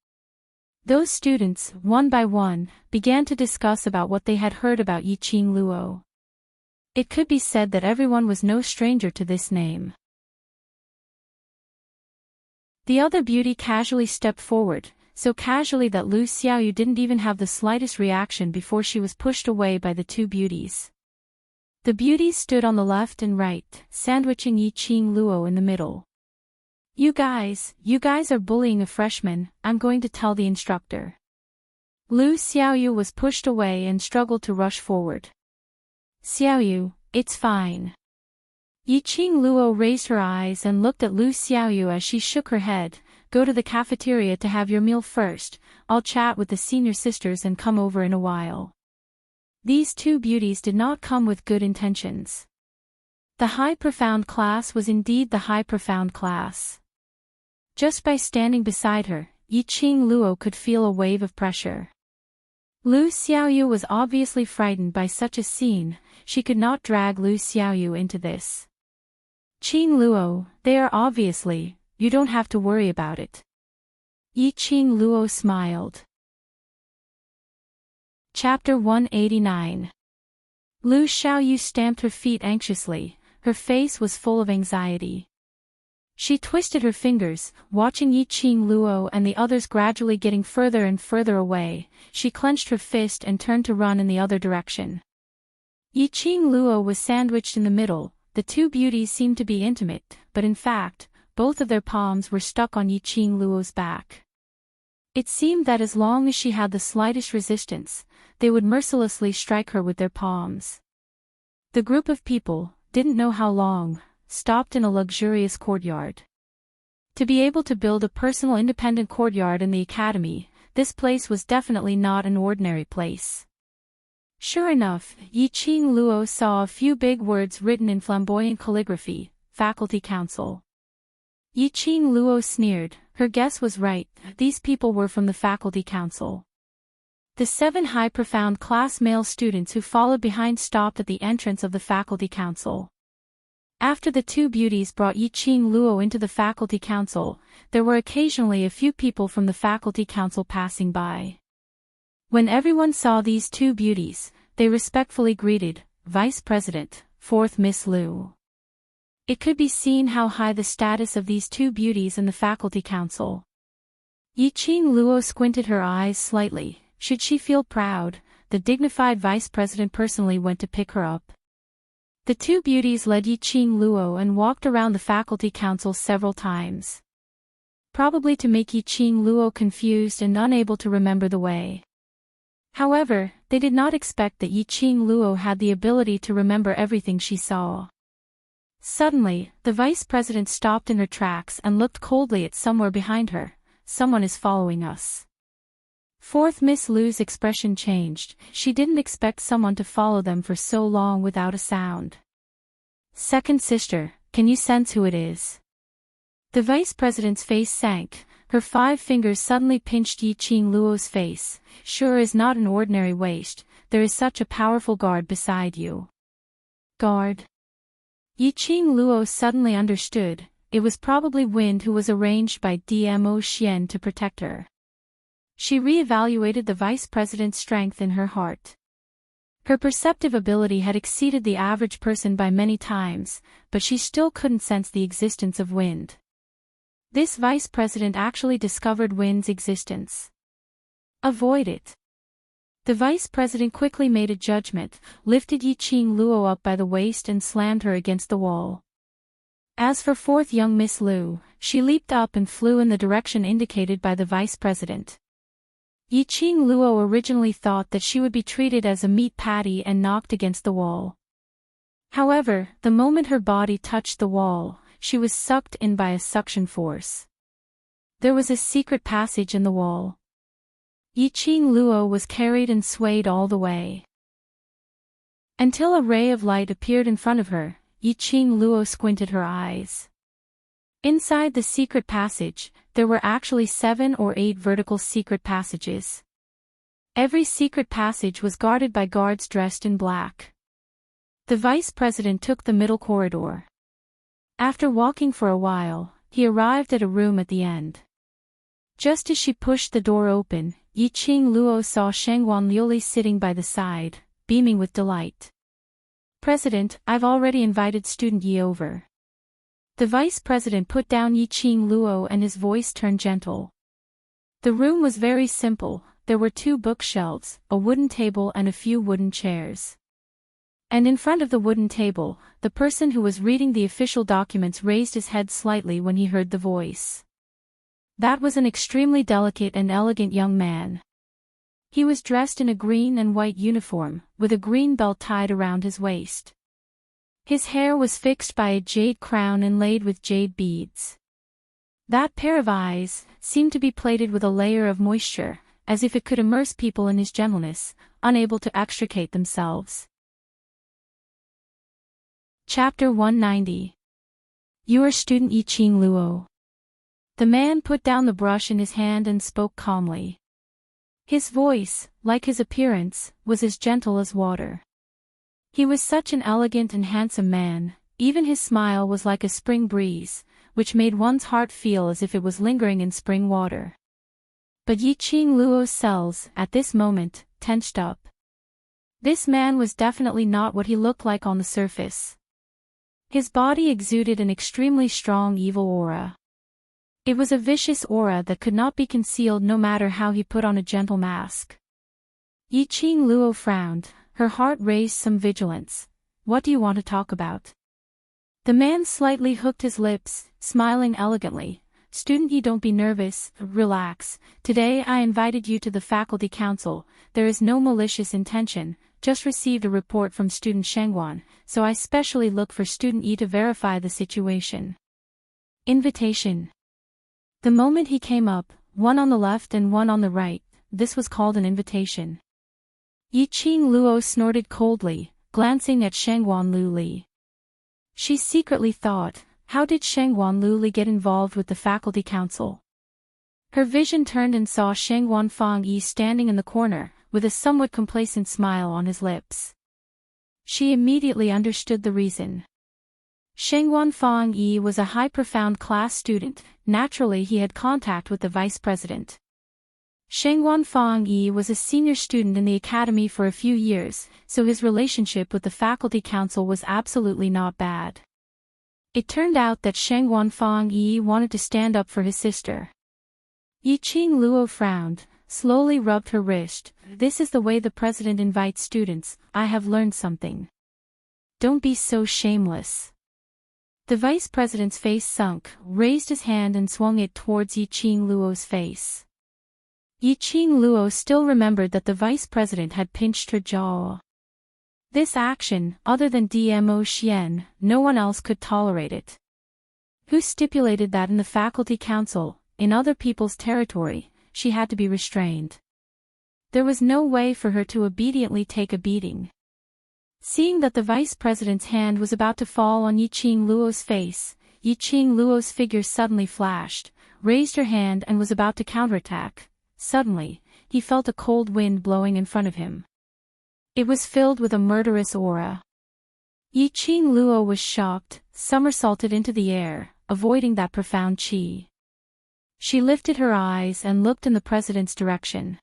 Those students, one by one, began to discuss about what they had heard about Yi-Ching Luo. It could be said that everyone was no stranger to this name. The other beauty casually stepped forward, so casually that Lu Xiaoyu didn't even have the slightest reaction before she was pushed away by the two beauties. The beauties stood on the left and right, sandwiching Yi-Ching Luo in the middle. You guys are bullying a freshman, I'm going to tell the instructor. Lu Xiaoyu was pushed away and struggled to rush forward. Xiaoyu, it's fine. Yi-Ching Luo raised her eyes and looked at Lu Xiaoyu as she shook her head. Go to the cafeteria to have your meal first, I'll chat with the senior sisters and come over in a while. These two beauties did not come with good intentions. The high profound class was indeed the high profound class. Just by standing beside her, Yi-Ching Luo could feel a wave of pressure. Lu Xiaoyu was obviously frightened by such a scene, she could not drag Lu Xiaoyu into this. Ching Luo, they are obviously, you don't have to worry about it. Yi-Ching Luo smiled. Chapter 189. Lu Xiaoyu stamped her feet anxiously, her face was full of anxiety. She twisted her fingers, watching Yi-Ching Luo and the others gradually getting further and further away. She clenched her fist and turned to run in the other direction. Yi-Ching Luo was sandwiched in the middle. The two beauties seemed to be intimate, but in fact, both of their palms were stuck on Yi-Ching Luo's back. It seemed that as long as she had the slightest resistance, they would mercilessly strike her with their palms. The group of people, didn't know how long, stopped in a luxurious courtyard. To be able to build a personal independent courtyard in the academy, this place was definitely not an ordinary place. Sure enough, Yi-Ching Luo saw a few big words written in flamboyant calligraphy, Faculty Council. Yi-Ching Luo sneered, her guess was right, these people were from the Faculty Council. The 7 high profound class male students who followed behind stopped at the entrance of the Faculty Council. After the two beauties brought Yi-Ching Luo into the Faculty Council, there were occasionally a few people from the Faculty Council passing by. When everyone saw these two beauties, they respectfully greeted, Vice President, 4th Miss Liu. It could be seen how high the status of these two beauties in the faculty council. Yiqing Luo squinted her eyes slightly. Should she feel proud, the dignified vice president personally went to pick her up. The two beauties led Yiqing Luo and walked around the faculty council several times. Probably to make Yiqing Luo confused and unable to remember the way. However, they did not expect that Yiqing Luo had the ability to remember everything she saw. Suddenly, the vice president stopped in her tracks and looked coldly at somewhere behind her. Someone is following us. 4th Miss Liu's expression changed. She didn't expect someone to follow them for so long without a sound. Second sister, can you sense who it is? The vice president's face sank. Her 5 fingers suddenly pinched Yiqing Luo's face. Sure is not an ordinary waist, there is such a powerful guard beside you. Guard? Yiqing Luo suddenly understood. It was probably Wind who was arranged by Dmo Xian to protect her. She re-evaluated the vice president's strength in her heart. Her perceptive ability had exceeded the average person by many times, but she still couldn't sense the existence of Wind. This vice president actually discovered Wind's existence. Avoid it. The vice president quickly made a judgment, lifted Yiqing Luo up by the waist and slammed her against the wall. As for 4th young Miss Liu, she leaped up and flew in the direction indicated by the vice president. Yiqing Luo originally thought that she would be treated as a meat patty and knocked against the wall. However, the moment her body touched the wall, she was sucked in by a suction force. There was a secret passage in the wall. Yiqing Luo was carried and swayed all the way. Until a ray of light appeared in front of her, Yiqing Luo squinted her eyes. Inside the secret passage, there were actually 7 or 8 vertical secret passages. Every secret passage was guarded by guards dressed in black. The vice president took the middle corridor. After walking for a while, he arrived at a room at the end. Just as she pushed the door open, Yiqing Luo saw Shengguan Liuli sitting by the side, beaming with delight. President, I've already invited student Yi over. The vice president put down Yiqing Luo and his voice turned gentle. The room was very simple. There were 2 bookshelves, a wooden table and a few wooden chairs. And in front of the wooden table, the person who was reading the official documents raised his head slightly when he heard the voice. That was an extremely delicate and elegant young man. He was dressed in a green and white uniform, with a green belt tied around his waist. His hair was fixed by a jade crown inlaid with jade beads. That pair of eyes seemed to be plated with a layer of moisture, as if it could immerse people in his gentleness, unable to extricate themselves. Chapter 190. You are student Yiqing Luo. The man put down the brush in his hand and spoke calmly. His voice, like his appearance, was as gentle as water. He was such an elegant and handsome man, even his smile was like a spring breeze, which made one's heart feel as if it was lingering in spring water. But Yiqing Luo's cells, at this moment, tensed up. This man was definitely not what he looked like on the surface. His body exuded an extremely strong evil aura. It was a vicious aura that could not be concealed no matter how he put on a gentle mask. Yiqing Luo frowned, her heart raised some vigilance. What do you want to talk about? The man slightly hooked his lips, smiling elegantly. Student Yi, don't be nervous, relax. Today I invited you to the faculty council. There is no malicious intention, just received a report from student Shengguan, so I specially look for student Yi to verify the situation. Invitation. The moment he came up, one on the left and one on the right, this was called an invitation. Yiqing Luo snorted coldly, glancing at Shengguan Luli. She secretly thought, how did Shengguan Luli get involved with the faculty council? Her vision turned and saw Shengguan Fangyi standing in the corner, with a somewhat complacent smile on his lips. She immediately understood the reason. Shengguan Fangyi was a high profound class student. Naturally he had contact with the vice president. Shengguan Fang Yi was a senior student in the academy for a few years, so his relationship with the faculty council was absolutely not bad. It turned out that Shengguan Fang Yi wanted to stand up for his sister. Yiqing Luo frowned, slowly rubbed her wrist. This is the way the president invites students. I have learned something. Don't be so shameless. The vice president's face sunk, raised his hand and swung it towards Yiqing Luo's face. Yiqing Luo still remembered that the vice president had pinched her jaw. This action, other than Dmo Xian, no one else could tolerate it. Who stipulated that in the faculty council, in other people's territory, she had to be restrained? There was no way for her to obediently take a beating. Seeing that the vice president's hand was about to fall on Yiqing Luo's face, Yiqing Luo's figure suddenly flashed, raised her hand and was about to counterattack. Suddenly, he felt a cold wind blowing in front of him. It was filled with a murderous aura. Yiqing Luo was shocked, somersaulted into the air, avoiding that profound qi. She lifted her eyes and looked in the president's direction.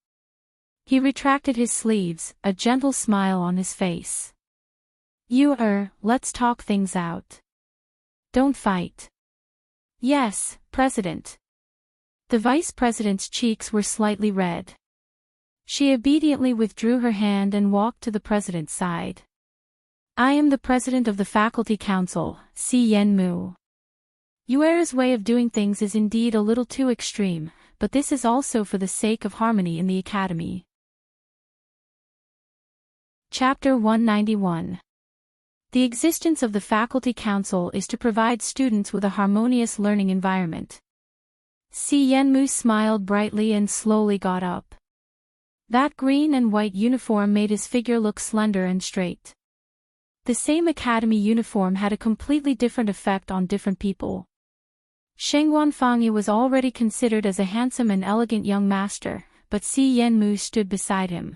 He retracted his sleeves, a gentle smile on his face. Let's talk things out. Don't fight. Yes, President. The vice president's cheeks were slightly red. She obediently withdrew her hand and walked to the president's side. I am the president of the faculty council, Si Yenmu. Yuer's way of doing things is indeed a little too extreme, but this is also for the sake of harmony in the academy. Chapter 191. The existence of the faculty council is to provide students with a harmonious learning environment. Si Yenmu smiled brightly and slowly got up. That green and white uniform made his figure look slender and straight. The same academy uniform had a completely different effect on different people. Shengguan Fangyi was already considered as a handsome and elegant young master, but Si Yenmu stood beside him.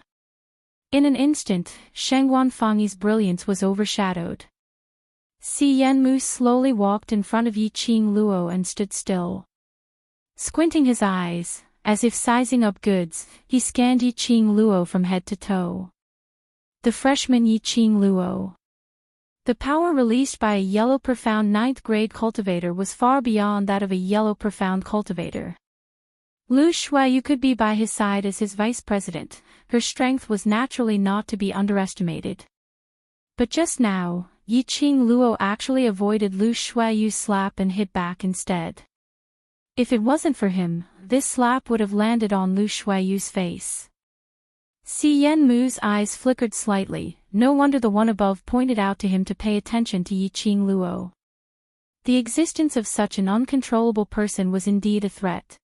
In an instant, Shengguan Fangyi's brilliance was overshadowed. Si Yenmu slowly walked in front of Yiqing Luo and stood still. Squinting his eyes, as if sizing up goods, he scanned Yiqing Luo from head to toe. The freshman Yiqing Luo. The power released by a yellow profound 9th grade cultivator was far beyond that of a yellow profound cultivator. Lu Shuayu could be by his side as his vice president. Her strength was naturally not to be underestimated. But just now, Yiqing Luo actually avoided Lu Shuayu's slap and hit back instead. If it wasn't for him, this slap would have landed on Lu Shuayu's face. Si Yenmu's eyes flickered slightly. No wonder the one above pointed out to him to pay attention to Yiqing Luo. The existence of such an uncontrollable person was indeed a threat.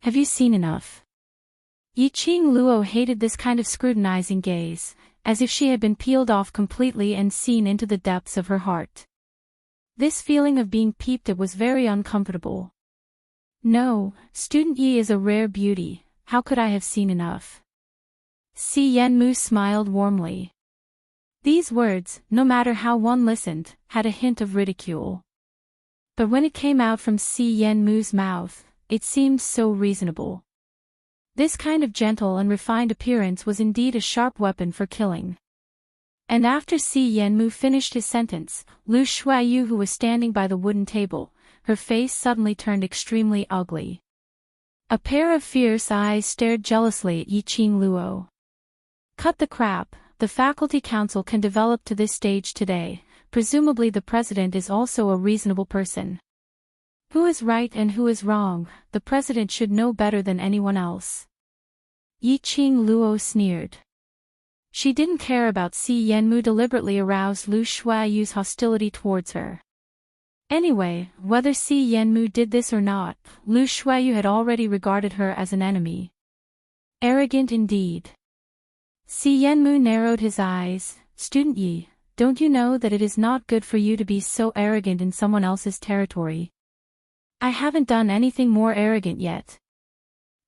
Have you seen enough? Yiqing Luo hated this kind of scrutinizing gaze, as if she had been peeled off completely and seen into the depths of her heart. This feeling of being peeped at was very uncomfortable. No, Student Yi is a rare beauty, how could I have seen enough? Si Yenmu smiled warmly. These words, no matter how one listened, had a hint of ridicule. But when it came out from Si Yenmu's mouth, it seemed so reasonable. This kind of gentle and refined appearance was indeed a sharp weapon for killing. And after Si Yenmu finished his sentence, Lu Shuayu, who was standing by the wooden table, her face suddenly turned extremely ugly. A pair of fierce eyes stared jealously at Yiqing Luo. Cut the crap, the faculty council can develop to this stage today. Presumably the president is also a reasonable person. Who is right and who is wrong, the president should know better than anyone else. Yiqing Luo sneered. She didn't care about Si Yenmu deliberately aroused Lu Shuayu's hostility towards her. Anyway, whether Si Yenmu did this or not, Lu Shuayu had already regarded her as an enemy. Arrogant indeed. Si Yenmu narrowed his eyes. Student Yi, don't you know that it is not good for you to be so arrogant in someone else's territory? I haven't done anything more arrogant yet.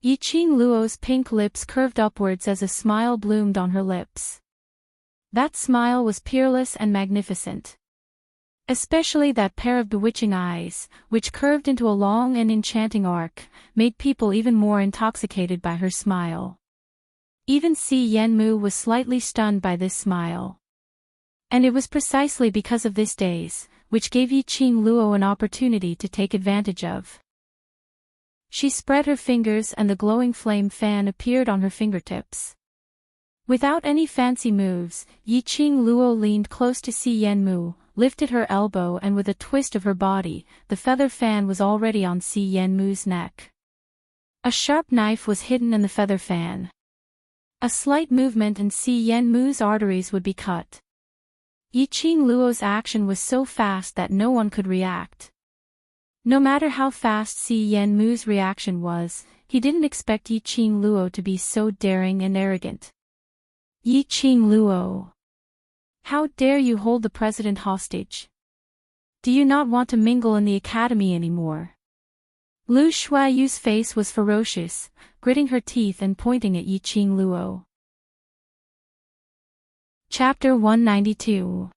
Yiqing Luo's pink lips curved upwards as a smile bloomed on her lips. That smile was peerless and magnificent. Especially that pair of bewitching eyes, which curved into a long and enchanting arc, made people even more intoxicated by her smile. Even Si Yenmu was slightly stunned by this smile. And it was precisely because of this daze, which gave Yiqing Luo an opportunity to take advantage of. She spread her fingers and the glowing flame fan appeared on her fingertips. Without any fancy moves, Yiqing Luo leaned close to Si Yenmu, lifted her elbow and with a twist of her body, the feather fan was already on Si Yenmu's neck. A sharp knife was hidden in the feather fan. A slight movement and Si Yenmu's arteries would be cut. Yiqing Luo's action was so fast that no one could react. No matter how fast Si Yenmu's reaction was, he didn't expect Yiqing Luo to be so daring and arrogant. Yiqing Luo. How dare you hold the president hostage? Do you not want to mingle in the academy anymore? Lu Shuaiyu's face was ferocious, gritting her teeth and pointing at Yiqing Luo. Chapter 192.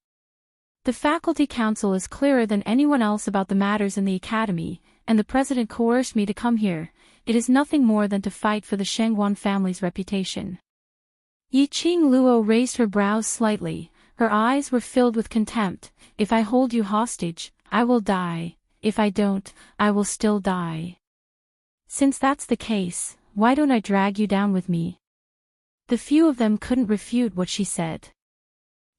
The faculty council is clearer than anyone else about the matters in the academy, and the president coerced me to come here. It is nothing more than to fight for the Shengguan family's reputation. Yiqing Luo raised her brows slightly, her eyes were filled with contempt. If I hold you hostage, I will die. If I don't, I will still die. Since that's the case, why don't I drag you down with me? The few of them couldn't refute what she said.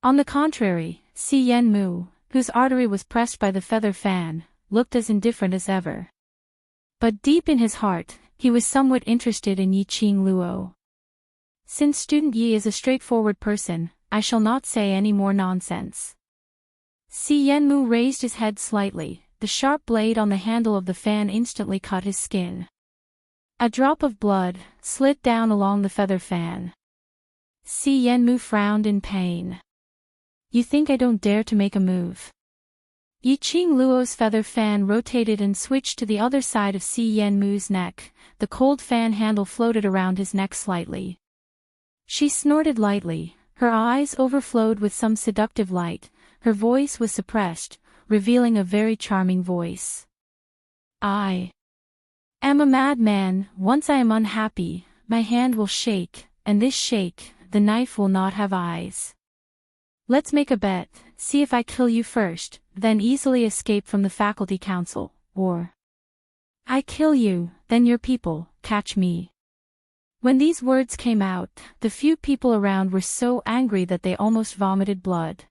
On the contrary, Si Yenmu, whose artery was pressed by the feather fan, looked as indifferent as ever. But deep in his heart, he was somewhat interested in Yiqing Luo. Since student Yi is a straightforward person, I shall not say any more nonsense. Si Yenmu raised his head slightly, the sharp blade on the handle of the fan instantly cut his skin. A drop of blood slid down along the feather fan. Si Yenmu frowned in pain. You think I don't dare to make a move? Yiqing Luo's feather fan rotated and switched to the other side of Si Yenmu's neck. The cold fan handle floated around his neck slightly. She snorted lightly, her eyes overflowed with some seductive light, her voice was suppressed, revealing a very charming voice. I am a madman. Once I am unhappy, my hand will shake, and this shake, the knife will not have eyes. Let's make a bet, see if I kill you first, then easily escape from the faculty council, or I kill you, then your people catch me. When these words came out, the few people around were so angry that they almost vomited blood.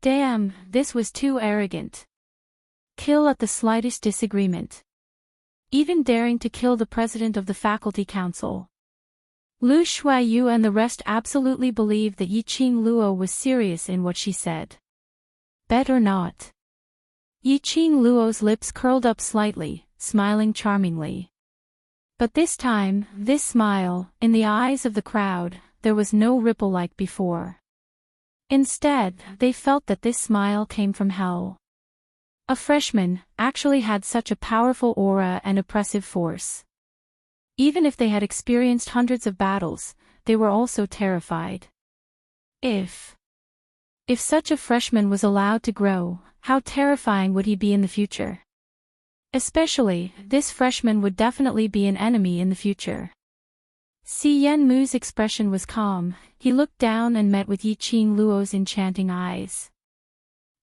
Damn, this was too arrogant. Kill at the slightest disagreement. Even daring to kill the president of the faculty council. Lu Shuaiyu and the rest absolutely believed that Yiqing Luo was serious in what she said. Bet or not. Yiqing Luo's lips curled up slightly, smiling charmingly. But this time, this smile, in the eyes of the crowd, there was no ripple like before. Instead, they felt that this smile came from hell. A freshman actually had such a powerful aura and oppressive force. Even if they had experienced hundreds of battles, they were also terrified. If such a freshman was allowed to grow, how terrifying would he be in the future? Especially, this freshman would definitely be an enemy in the future. Si Yenmu's expression was calm, he looked down and met with Yiqing Luo's enchanting eyes.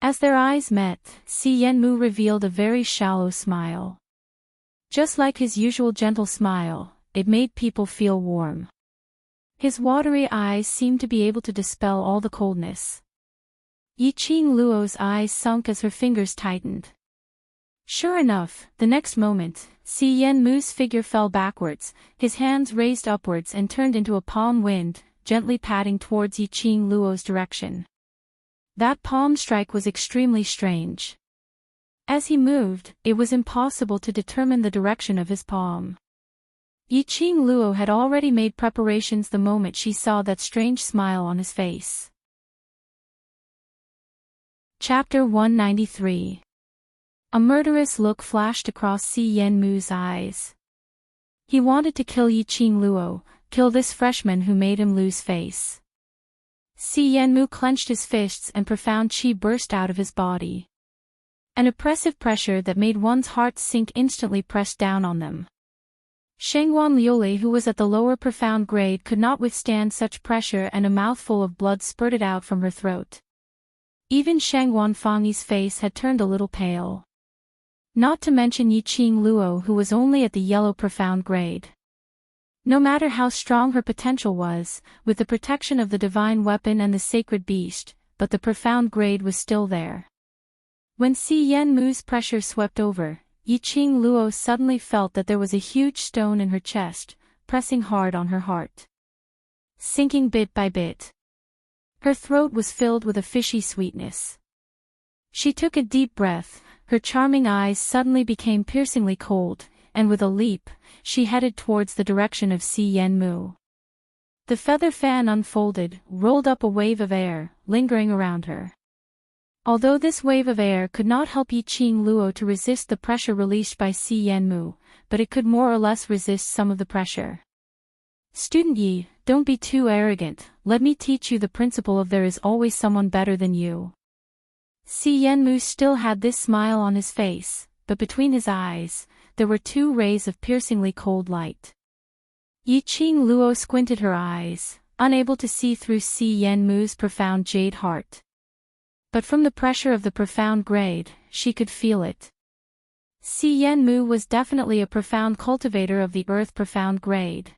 As their eyes met, Si Yenmu revealed a very shallow smile. Just like his usual gentle smile, it made people feel warm. His watery eyes seemed to be able to dispel all the coldness. Yiqing Luo's eyes sunk as her fingers tightened. Sure enough, the next moment, Si Yenmu's figure fell backwards, his hands raised upwards and turned into a palm wind, gently patting towards Yiqing Luo's direction. That palm strike was extremely strange. As he moved, it was impossible to determine the direction of his palm. Yiqing Luo had already made preparations the moment she saw that strange smile on his face. Chapter 193. A murderous look flashed across Si Yenmu's eyes. He wanted to kill Yiqing Luo, kill this freshman who made him lose face. Si Yenmu clenched his fists and profound qi burst out of his body. An oppressive pressure that made one's heart sink instantly pressed down on them. Shangwan Liuli, who was at the lower profound grade, could not withstand such pressure, and a mouthful of blood spurted out from her throat. Even Shangwan Fangyi's face had turned a little pale. Not to mention Yiqing Luo, who was only at the yellow profound grade. No matter how strong her potential was, with the protection of the divine weapon and the sacred beast, but the profound grade was still there. When Si Yenmu's pressure swept over, Yiqing Luo suddenly felt that there was a huge stone in her chest, pressing hard on her heart. Sinking bit by bit. Her throat was filled with a fishy sweetness. She took a deep breath, her charming eyes suddenly became piercingly cold, and with a leap, she headed towards the direction of Si Yenmu. The feather fan unfolded, rolled up a wave of air, lingering around her. Although this wave of air could not help Yiqing Luo to resist the pressure released by Si Yenmu, but it could more or less resist some of the pressure. Student Yi, don't be too arrogant, let me teach you the principle of there is always someone better than you. Si Yenmu still had this smile on his face, but between his eyes, there were two rays of piercingly cold light. Yiqing Luo squinted her eyes, unable to see through Si Yenmu's profound jade heart. But from the pressure of the profound grade, she could feel it. Si Yenmu was definitely a profound cultivator of the earth profound grade.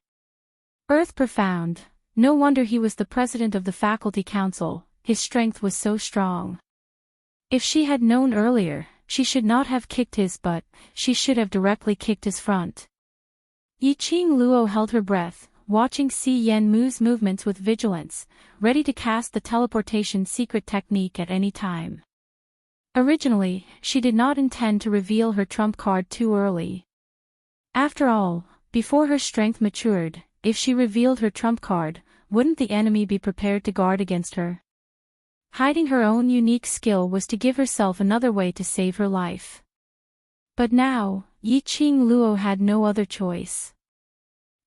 Earth profound, no wonder he was the president of the faculty council, his strength was so strong. If she had known earlier, she should not have kicked his butt, she should have directly kicked his front. Yiqing Luo held her breath, watching Si Yenmu's movements with vigilance, ready to cast the teleportation secret technique at any time. Originally, she did not intend to reveal her trump card too early. After all, before her strength matured, if she revealed her trump card, wouldn't the enemy be prepared to guard against her? Hiding her own unique skill was to give herself another way to save her life. But now, Yiqing Luo had no other choice.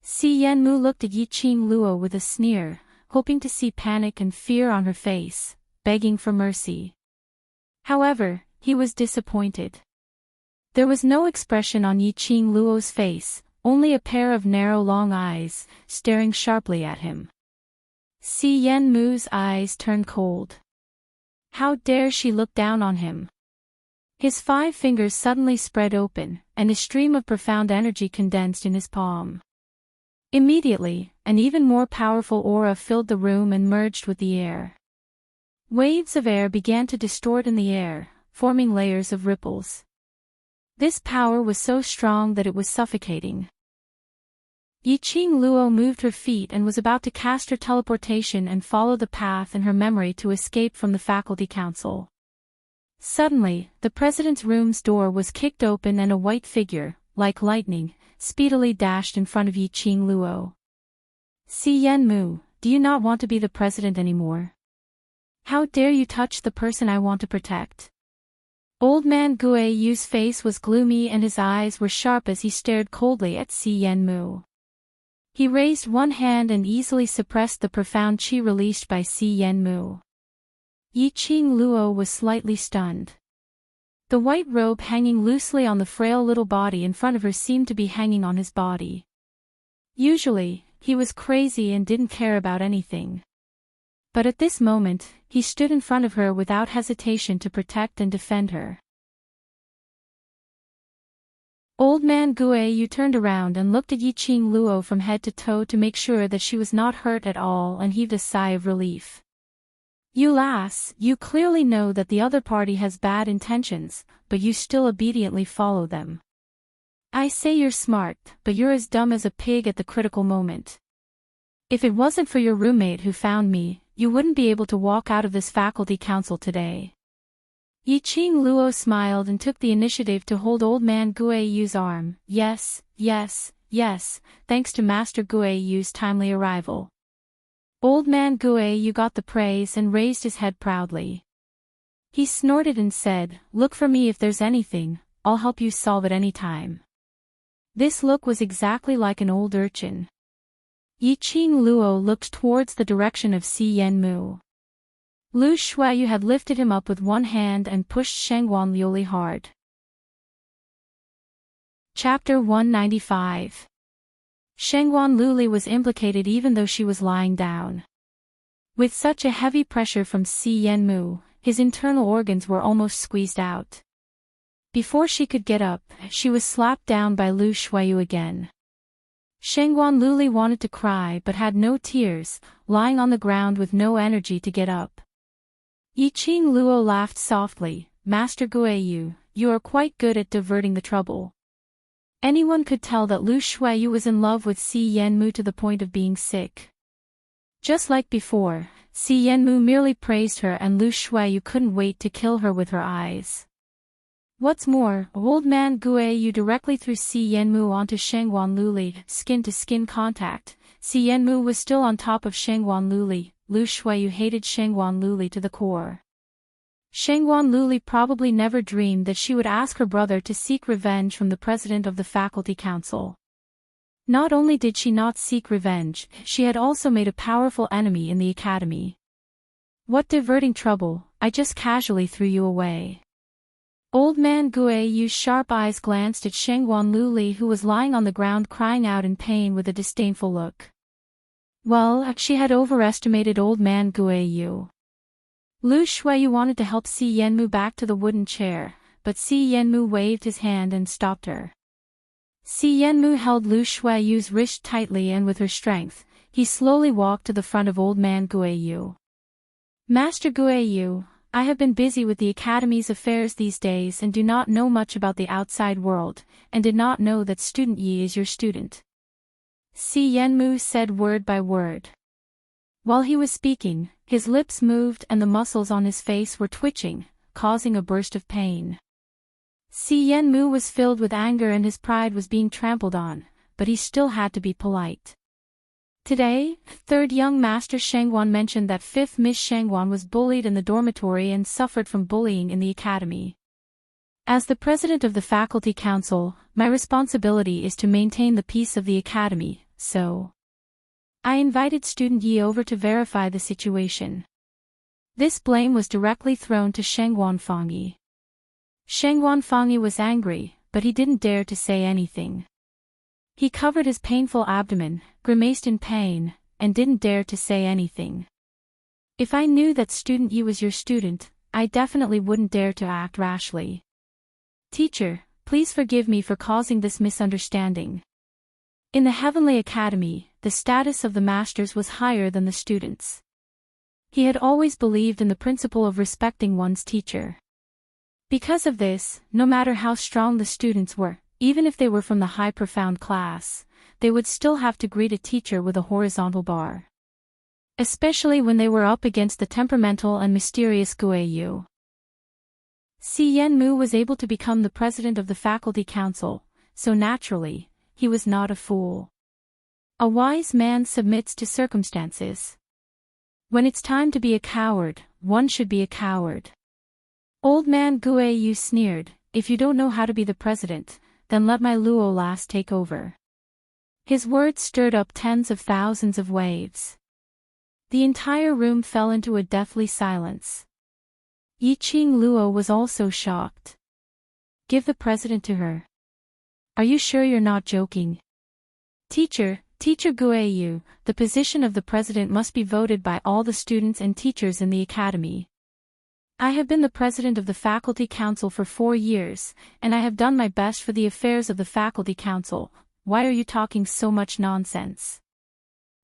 Si Yenmu looked at Yiqing Luo with a sneer, hoping to see panic and fear on her face, begging for mercy. However, he was disappointed. There was no expression on Yiqing Luo's face, only a pair of narrow long eyes, staring sharply at him. Si Yenmu's eyes turned cold. How dare she look down on him? His 5 fingers suddenly spread open, and a stream of profound energy condensed in his palm. Immediately, an even more powerful aura filled the room and merged with the air. Waves of air began to distort in the air, forming layers of ripples. This power was so strong that it was suffocating. Yiqing Luo moved her feet and was about to cast her teleportation and follow the path in her memory to escape from the faculty council. Suddenly, the president's room's door was kicked open and a white figure, like lightning, speedily dashed in front of Yiqing Luo. Si Yenmu, do you not want to be the president anymore? How dare you touch the person I want to protect? Old man Guo Yu's face was gloomy and his eyes were sharp as he stared coldly at Si Yenmu. He raised one hand and easily suppressed the profound qi released by Si Yenmu. Yiqing Luo was slightly stunned. The white robe hanging loosely on the frail little body in front of her seemed to be hanging on his body. Usually, he was crazy and didn't care about anything. But at this moment, he stood in front of her without hesitation to protect and defend her. Old man Guo Yu turned around and looked at Yiqing Luo from head to toe to make sure that she was not hurt at all and heaved a sigh of relief. You lass, you clearly know that the other party has bad intentions, but you still obediently follow them. I say you're smart, but you're as dumb as a pig at the critical moment. If it wasn't for your roommate who found me, you wouldn't be able to walk out of this faculty council today. Yiqing Luo smiled and took the initiative to hold old man Guo Yu's arm. Yes, yes, yes, thanks to Master Guo Yu's timely arrival. Old man Guo Yu got the praise and raised his head proudly. He snorted and said, "Look for me if there's anything, I'll help you solve it any time." This look was exactly like an old urchin. Yiqing Luo looked towards the direction of Si Yenmu. Lu Shuayu had lifted him up with one hand and pushed Shangguan Liuli hard. Chapter 195. Shangguan Luli was implicated even though she was lying down. With such a heavy pressure from Si Yanmu, his internal organs were almost squeezed out. Before she could get up, she was slapped down by Lu Shuayu again. Shangguan Luli wanted to cry but had no tears, lying on the ground with no energy to get up. Yiqing Luo laughed softly. Master Guiyu, you are quite good at diverting the trouble. Anyone could tell that Lu Shuayu was in love with Si Yanmu to the point of being sick. Just like before, Si Yanmu merely praised her and Lu Shuayu couldn't wait to kill her with her eyes. What's more, old man Guiyu directly threw Si Yanmu onto Shangguan Luli, skin-to-skin contact. Si Yanmu was still on top of Shangguan Luli. Lu Shuayu hated Shangguan Luli to the core. Shangguan Luli probably never dreamed that she would ask her brother to seek revenge from the president of the faculty council. Not only did she not seek revenge, she had also made a powerful enemy in the academy. What diverting trouble, I just casually threw you away. Old man Guiyu's sharp eyes glanced at Shangguan Luli, who was lying on the ground crying out in pain with a disdainful look. Well, she had overestimated old man Guiyu. Lu Shuayu wanted to help Si Yanmu back to the wooden chair, but Si Yanmu waved his hand and stopped her. Si Yanmu held Lu Shuayu's wrist tightly and with her strength, he slowly walked to the front of old man Guiyu. Master Guiyu, I have been busy with the academy's affairs these days and do not know much about the outside world, and did not know that student Yi is your student. Si Yanmu said word by word. While he was speaking, his lips moved and the muscles on his face were twitching, causing a burst of pain. Si Yanmu was filled with anger and his pride was being trampled on, but he still had to be polite. Today, third young master Shangguan mentioned that fifth Miss Shangguan was bullied in the dormitory and suffered from bullying in the academy. As the president of the faculty council, my responsibility is to maintain the peace of the academy, so I invited student Yi over to verify the situation. This blame was directly thrown to Shangguan Fangyi. Shangguan Fangyi was angry, but he didn't dare to say anything. He covered his painful abdomen, grimaced in pain, and didn't dare to say anything. If I knew that student Yi was your student, I definitely wouldn't dare to act rashly. Teacher, please forgive me for causing this misunderstanding. In the Heavenly Academy, the status of the masters was higher than the students. He had always believed in the principle of respecting one's teacher. Because of this, no matter how strong the students were, even if they were from the high profound class, they would still have to greet a teacher with a horizontal bar. Especially when they were up against the temperamental and mysterious Guiyu. Si Yanmu was able to become the president of the faculty council, so naturally, he was not a fool. A wise man submits to circumstances. When it's time to be a coward, one should be a coward. Old man Guiyu sneered, if you don't know how to be the president, then let my Luo lass take over. His words stirred up tens of thousands of waves. The entire room fell into a deathly silence. Yiqing Luo was also shocked. Give the president to her. Are you sure you're not joking? Teacher Guiyu, the position of the president must be voted by all the students and teachers in the academy. I have been the president of the faculty council for 4 years, and I have done my best for the affairs of the faculty council. Why are you talking so much nonsense?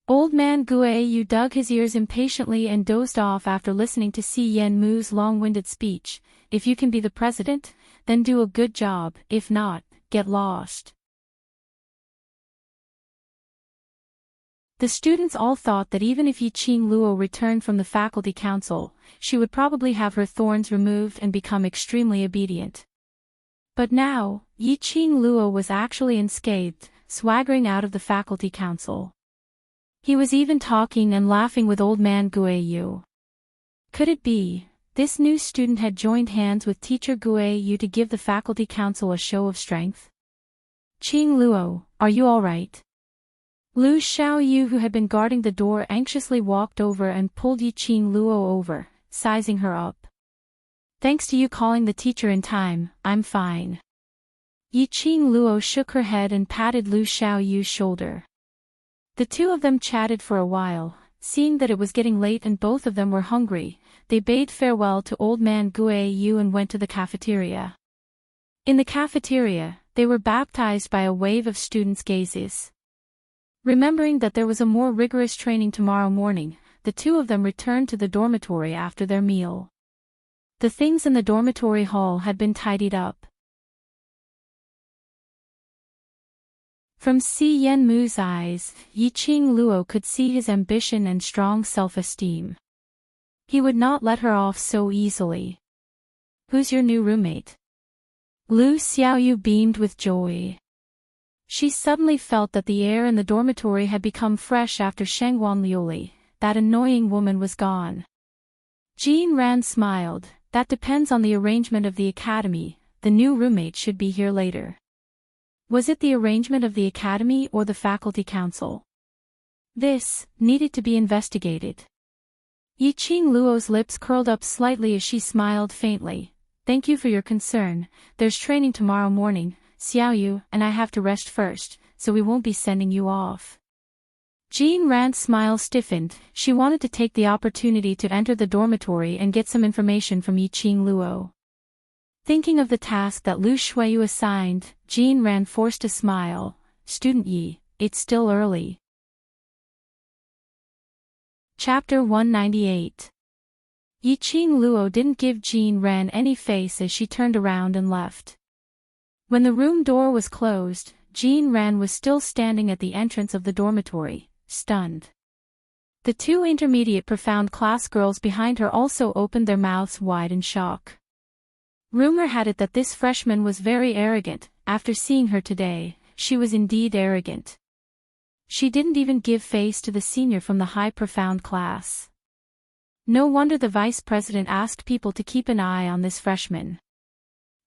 Old man Guiyu dug his ears impatiently and dozed off after listening to Si Yanmu's long-winded speech. If you can be the president, then do a good job, if not, get lost. The students all thought that even if Yiqing Luo returned from the faculty council, she would probably have her thorns removed and become extremely obedient. But now, Yiqing Luo was actually unscathed, swaggering out of the faculty council. He was even talking and laughing with old man Guiyu. Could it be, this new student had joined hands with teacher Guiyu to give the faculty council a show of strength? Qing Luo, are you all right? Lu Xiaoyu, who had been guarding the door, anxiously walked over and pulled Yiqing Luo over. sizing her up. Thanks to you calling the teacher in time, I'm fine. Yiqing Luo shook her head and patted Lu Xiaoyu's shoulder. The two of them chatted for a while. Seeing that it was getting late and both of them were hungry, they bade farewell to old man Guo Yu and went to the cafeteria. In the cafeteria, they were baptized by a wave of students' gazes. Remembering that there was a more rigorous training tomorrow morning, the two of them returned to the dormitory after their meal. The things in the dormitory hall had been tidied up. From Si Yenmu's eyes, Yiqing Luo could see his ambition and strong self-esteem. He would not let her off so easily. Who's your new roommate? Lu Xiaoyu beamed with joy. She suddenly felt that the air in the dormitory had become fresh after Shengguan Liuli. That annoying woman was gone. Jean Ran smiled. That depends on the arrangement of the academy. The new roommate should be here later. Was it the arrangement of the academy or the faculty council? This needed to be investigated. Yiqing Luo's lips curled up slightly as she smiled faintly. Thank you for your concern. There's training tomorrow morning, Xiaoyu, and I have to rest first, so we won't be sending you off. Jean Ran's smile stiffened. She wanted to take the opportunity to enter the dormitory and get some information from Yiqing Luo. Thinking of the task that Lu Shuiyu assigned, Jean Ran forced a smile. Student Yi, it's still early. Chapter 198. Yiqing Luo didn't give Jean Ran any face as she turned around and left. When the room door was closed, Jean Ran was still standing at the entrance of the dormitory, stunned. The two intermediate profound class girls behind her also opened their mouths wide in shock. Rumor had it that this freshman was very arrogant. After seeing her today, she was indeed arrogant. She didn't even give face to the senior from the high profound class. No wonder the vice president asked people to keep an eye on this freshman.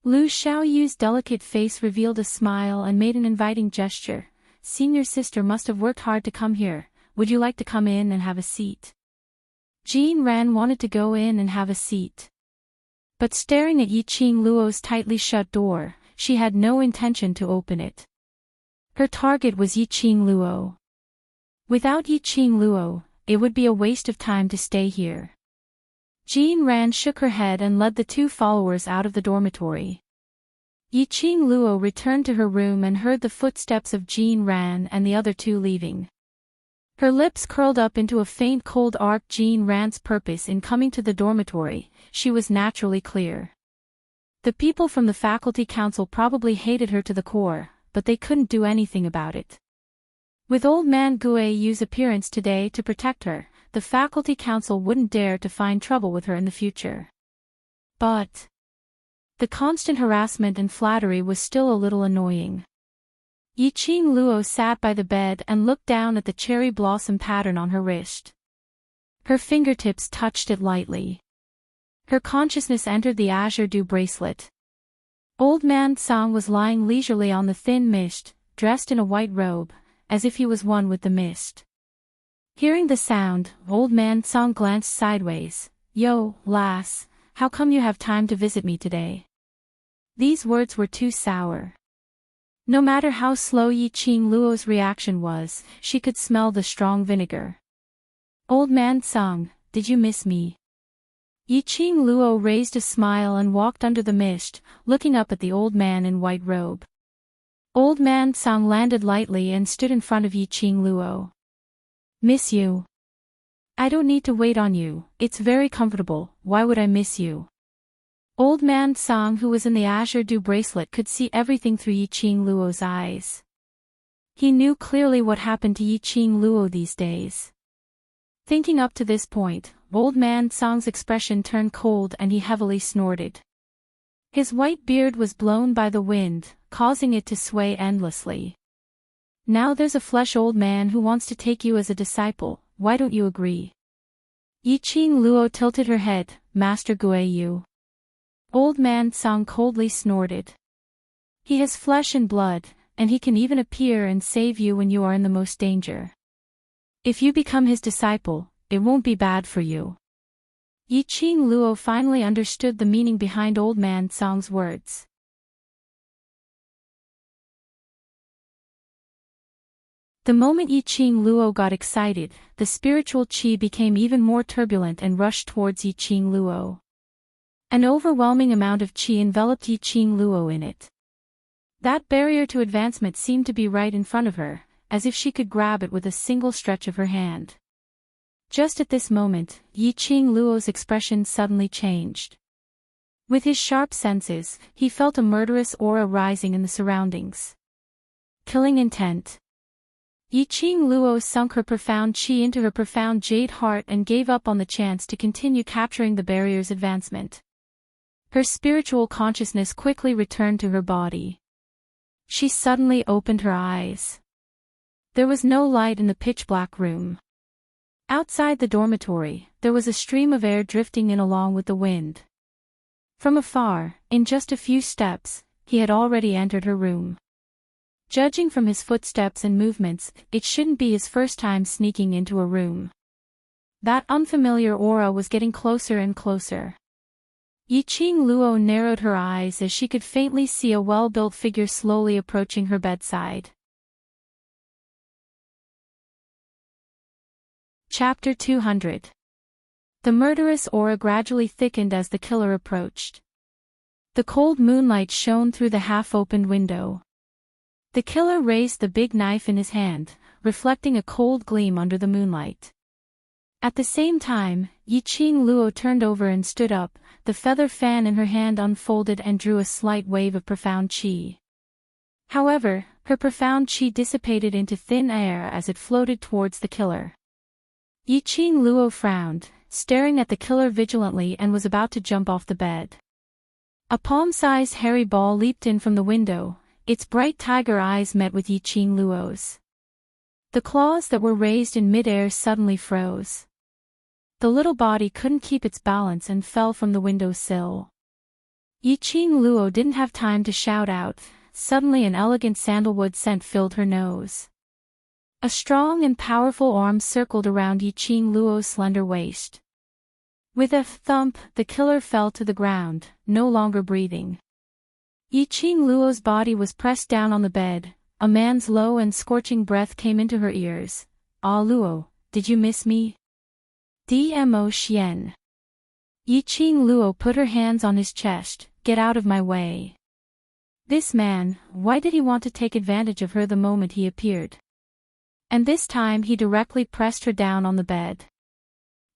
Lu Xiaoyu's delicate face revealed a smile and made an inviting gesture. Senior sister must have worked hard to come here. Would you like to come in and have a seat? Jean Ran wanted to go in and have a seat. But staring at Yiqing Luo's tightly shut door, she had no intention to open it. Her target was Yiqing Luo. Without Yiqing Luo, it would be a waste of time to stay here. Jean Ran shook her head and led the two followers out of the dormitory. Yiqing Luo returned to her room and heard the footsteps of Jean Ran and the other two leaving. Her lips curled up into a faint cold arc. Jean Ran's purpose in coming to the dormitory, she was naturally clear. The people from the faculty council probably hated her to the core, but they couldn't do anything about it. With old man Guo Yu's appearance today to protect her, the faculty council wouldn't dare to find trouble with her in the future. But the constant harassment and flattery was still a little annoying. Yiqing Luo sat by the bed and looked down at the cherry blossom pattern on her wrist. Her fingertips touched it lightly. Her consciousness entered the azure dew bracelet. Old man Song was lying leisurely on the thin mist, dressed in a white robe, as if he was one with the mist. Hearing the sound, old man Song glanced sideways. Yo, lass, how come you have time to visit me today? These words were too sour. No matter how slow Yiqing Luo's reaction was, she could smell the strong vinegar. Old man Song, did you miss me? Yiqing Luo raised a smile and walked under the mist, looking up at the old man in white robe. Old man Song landed lightly and stood in front of Yiqing Luo. Miss you? I don't need to wait on you, it's very comfortable, why would I miss you? Old man Song, who was in the azure dew bracelet, could see everything through Yiqing Luo's eyes. He knew clearly what happened to Yiqing Luo these days. Thinking up to this point, old man Song's expression turned cold and he heavily snorted. His white beard was blown by the wind, causing it to sway endlessly. Now there's a flesh old man who wants to take you as a disciple, why don't you agree? Yiqing Luo tilted her head. Master Guo Yu. Old man Song coldly snorted. He has flesh and blood, and he can even appear and save you when you are in the most danger. If you become his disciple, it won't be bad for you. Yiqing Luo finally understood the meaning behind Old Man Song's words. The moment Yiqing Luo got excited, the spiritual qi became even more turbulent and rushed towards Yiqing Luo. An overwhelming amount of qi enveloped Yiqing Luo in it. That barrier to advancement seemed to be right in front of her, as if she could grab it with a single stretch of her hand. Just at this moment, Yiqing Luo's expression suddenly changed. With his sharp senses, he felt a murderous aura rising in the surroundings. Killing intent. Yiqing Luo sunk her profound qi into her profound jade heart and gave up on the chance to continue capturing the barrier's advancement. Her spiritual consciousness quickly returned to her body. She suddenly opened her eyes. There was no light in the pitch-black room. Outside the dormitory, there was a stream of air drifting in along with the wind. From afar, in just a few steps, he had already entered her room. Judging from his footsteps and movements, it shouldn't be his first time sneaking into a room. That unfamiliar aura was getting closer and closer. Yiqing Luo narrowed her eyes as she could faintly see a well-built figure slowly approaching her bedside. Chapter 200. The murderous aura gradually thickened as the killer approached. The cold moonlight shone through the half-opened window. The killer raised the big knife in his hand, reflecting a cold gleam under the moonlight. At the same time, Yiqing Luo turned over and stood up, the feather fan in her hand unfolded and drew a slight wave of profound qi. However, her profound qi dissipated into thin air as it floated towards the killer. Yiqing Luo frowned, staring at the killer vigilantly, and was about to jump off the bed. A palm-sized hairy ball leaped in from the window. Its bright tiger eyes met with Yiqing Luo's. The claws that were raised in mid-air suddenly froze. The little body couldn't keep its balance and fell from the window sill. Yiqing Luo didn't have time to shout out. Suddenly an elegant sandalwood scent filled her nose. A strong and powerful arm circled around Yiqing Luo's slender waist. With a thump, the killer fell to the ground, no longer breathing. Yiqing Luo's body was pressed down on the bed. A man's low and scorching breath came into her ears. "Ah Luo, did you miss me?" "Dmo Xian." Yiqing Luo put her hands on his chest. "Get out of my way." This man, why did he want to take advantage of her the moment he appeared? And this time he directly pressed her down on the bed.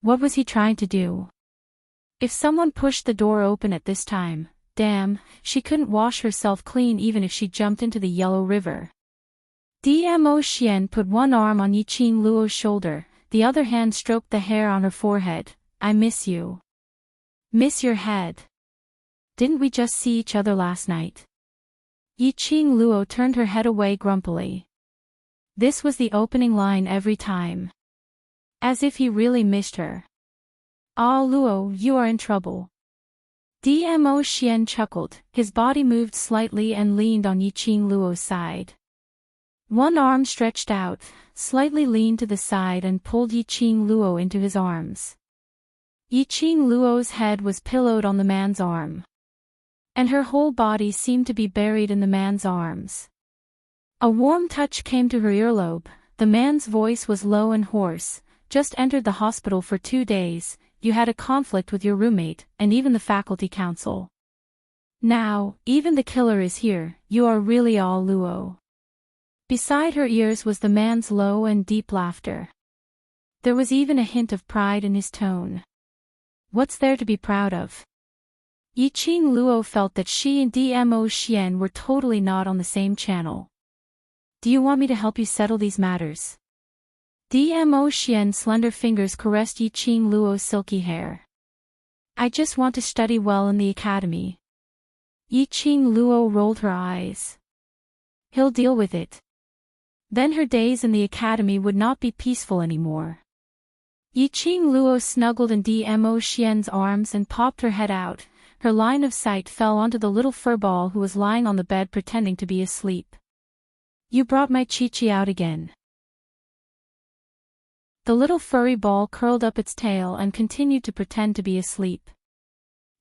What was he trying to do? If someone pushed the door open at this time, damn, she couldn't wash herself clean even if she jumped into the Yellow River. Dmo Xian put one arm on Yiqing Luo's shoulder, the other hand stroked the hair on her forehead. "I miss you." "Miss your head? Didn't we just see each other last night?" Yiqing Luo turned her head away grumpily. This was the opening line every time. As if he really missed her. "Ah Luo, you are in trouble." Dmo Xian chuckled, his body moved slightly and leaned on Yiqing Luo's side. One arm stretched out, slightly leaned to the side and pulled Yiqing Luo into his arms. Yiqing Luo's head was pillowed on the man's arm. And her whole body seemed to be buried in the man's arms. A warm touch came to her earlobe. The man's voice was low and hoarse. "Just entered the hospital for 2 days. You had a conflict with your roommate, and even the faculty council. Now, even the killer is here. You are really all Luo." Beside her ears was the man's low and deep laughter. There was even a hint of pride in his tone. What's there to be proud of? Yiqing Luo felt that she and Dmo Xian were totally not on the same channel. "Do you want me to help you settle these matters?" Dmo Xian's slender fingers caressed Yiqing Luo's silky hair. "I just want to study well in the academy." Yiqing Luo rolled her eyes. "He'll deal with it." Then her days in the academy would not be peaceful anymore. Yiqing Luo snuggled in Dmo Xian's arms and popped her head out. Her line of sight fell onto the little furball who was lying on the bed pretending to be asleep. "You brought my Chi-Chi out again." The little furry ball curled up its tail and continued to pretend to be asleep.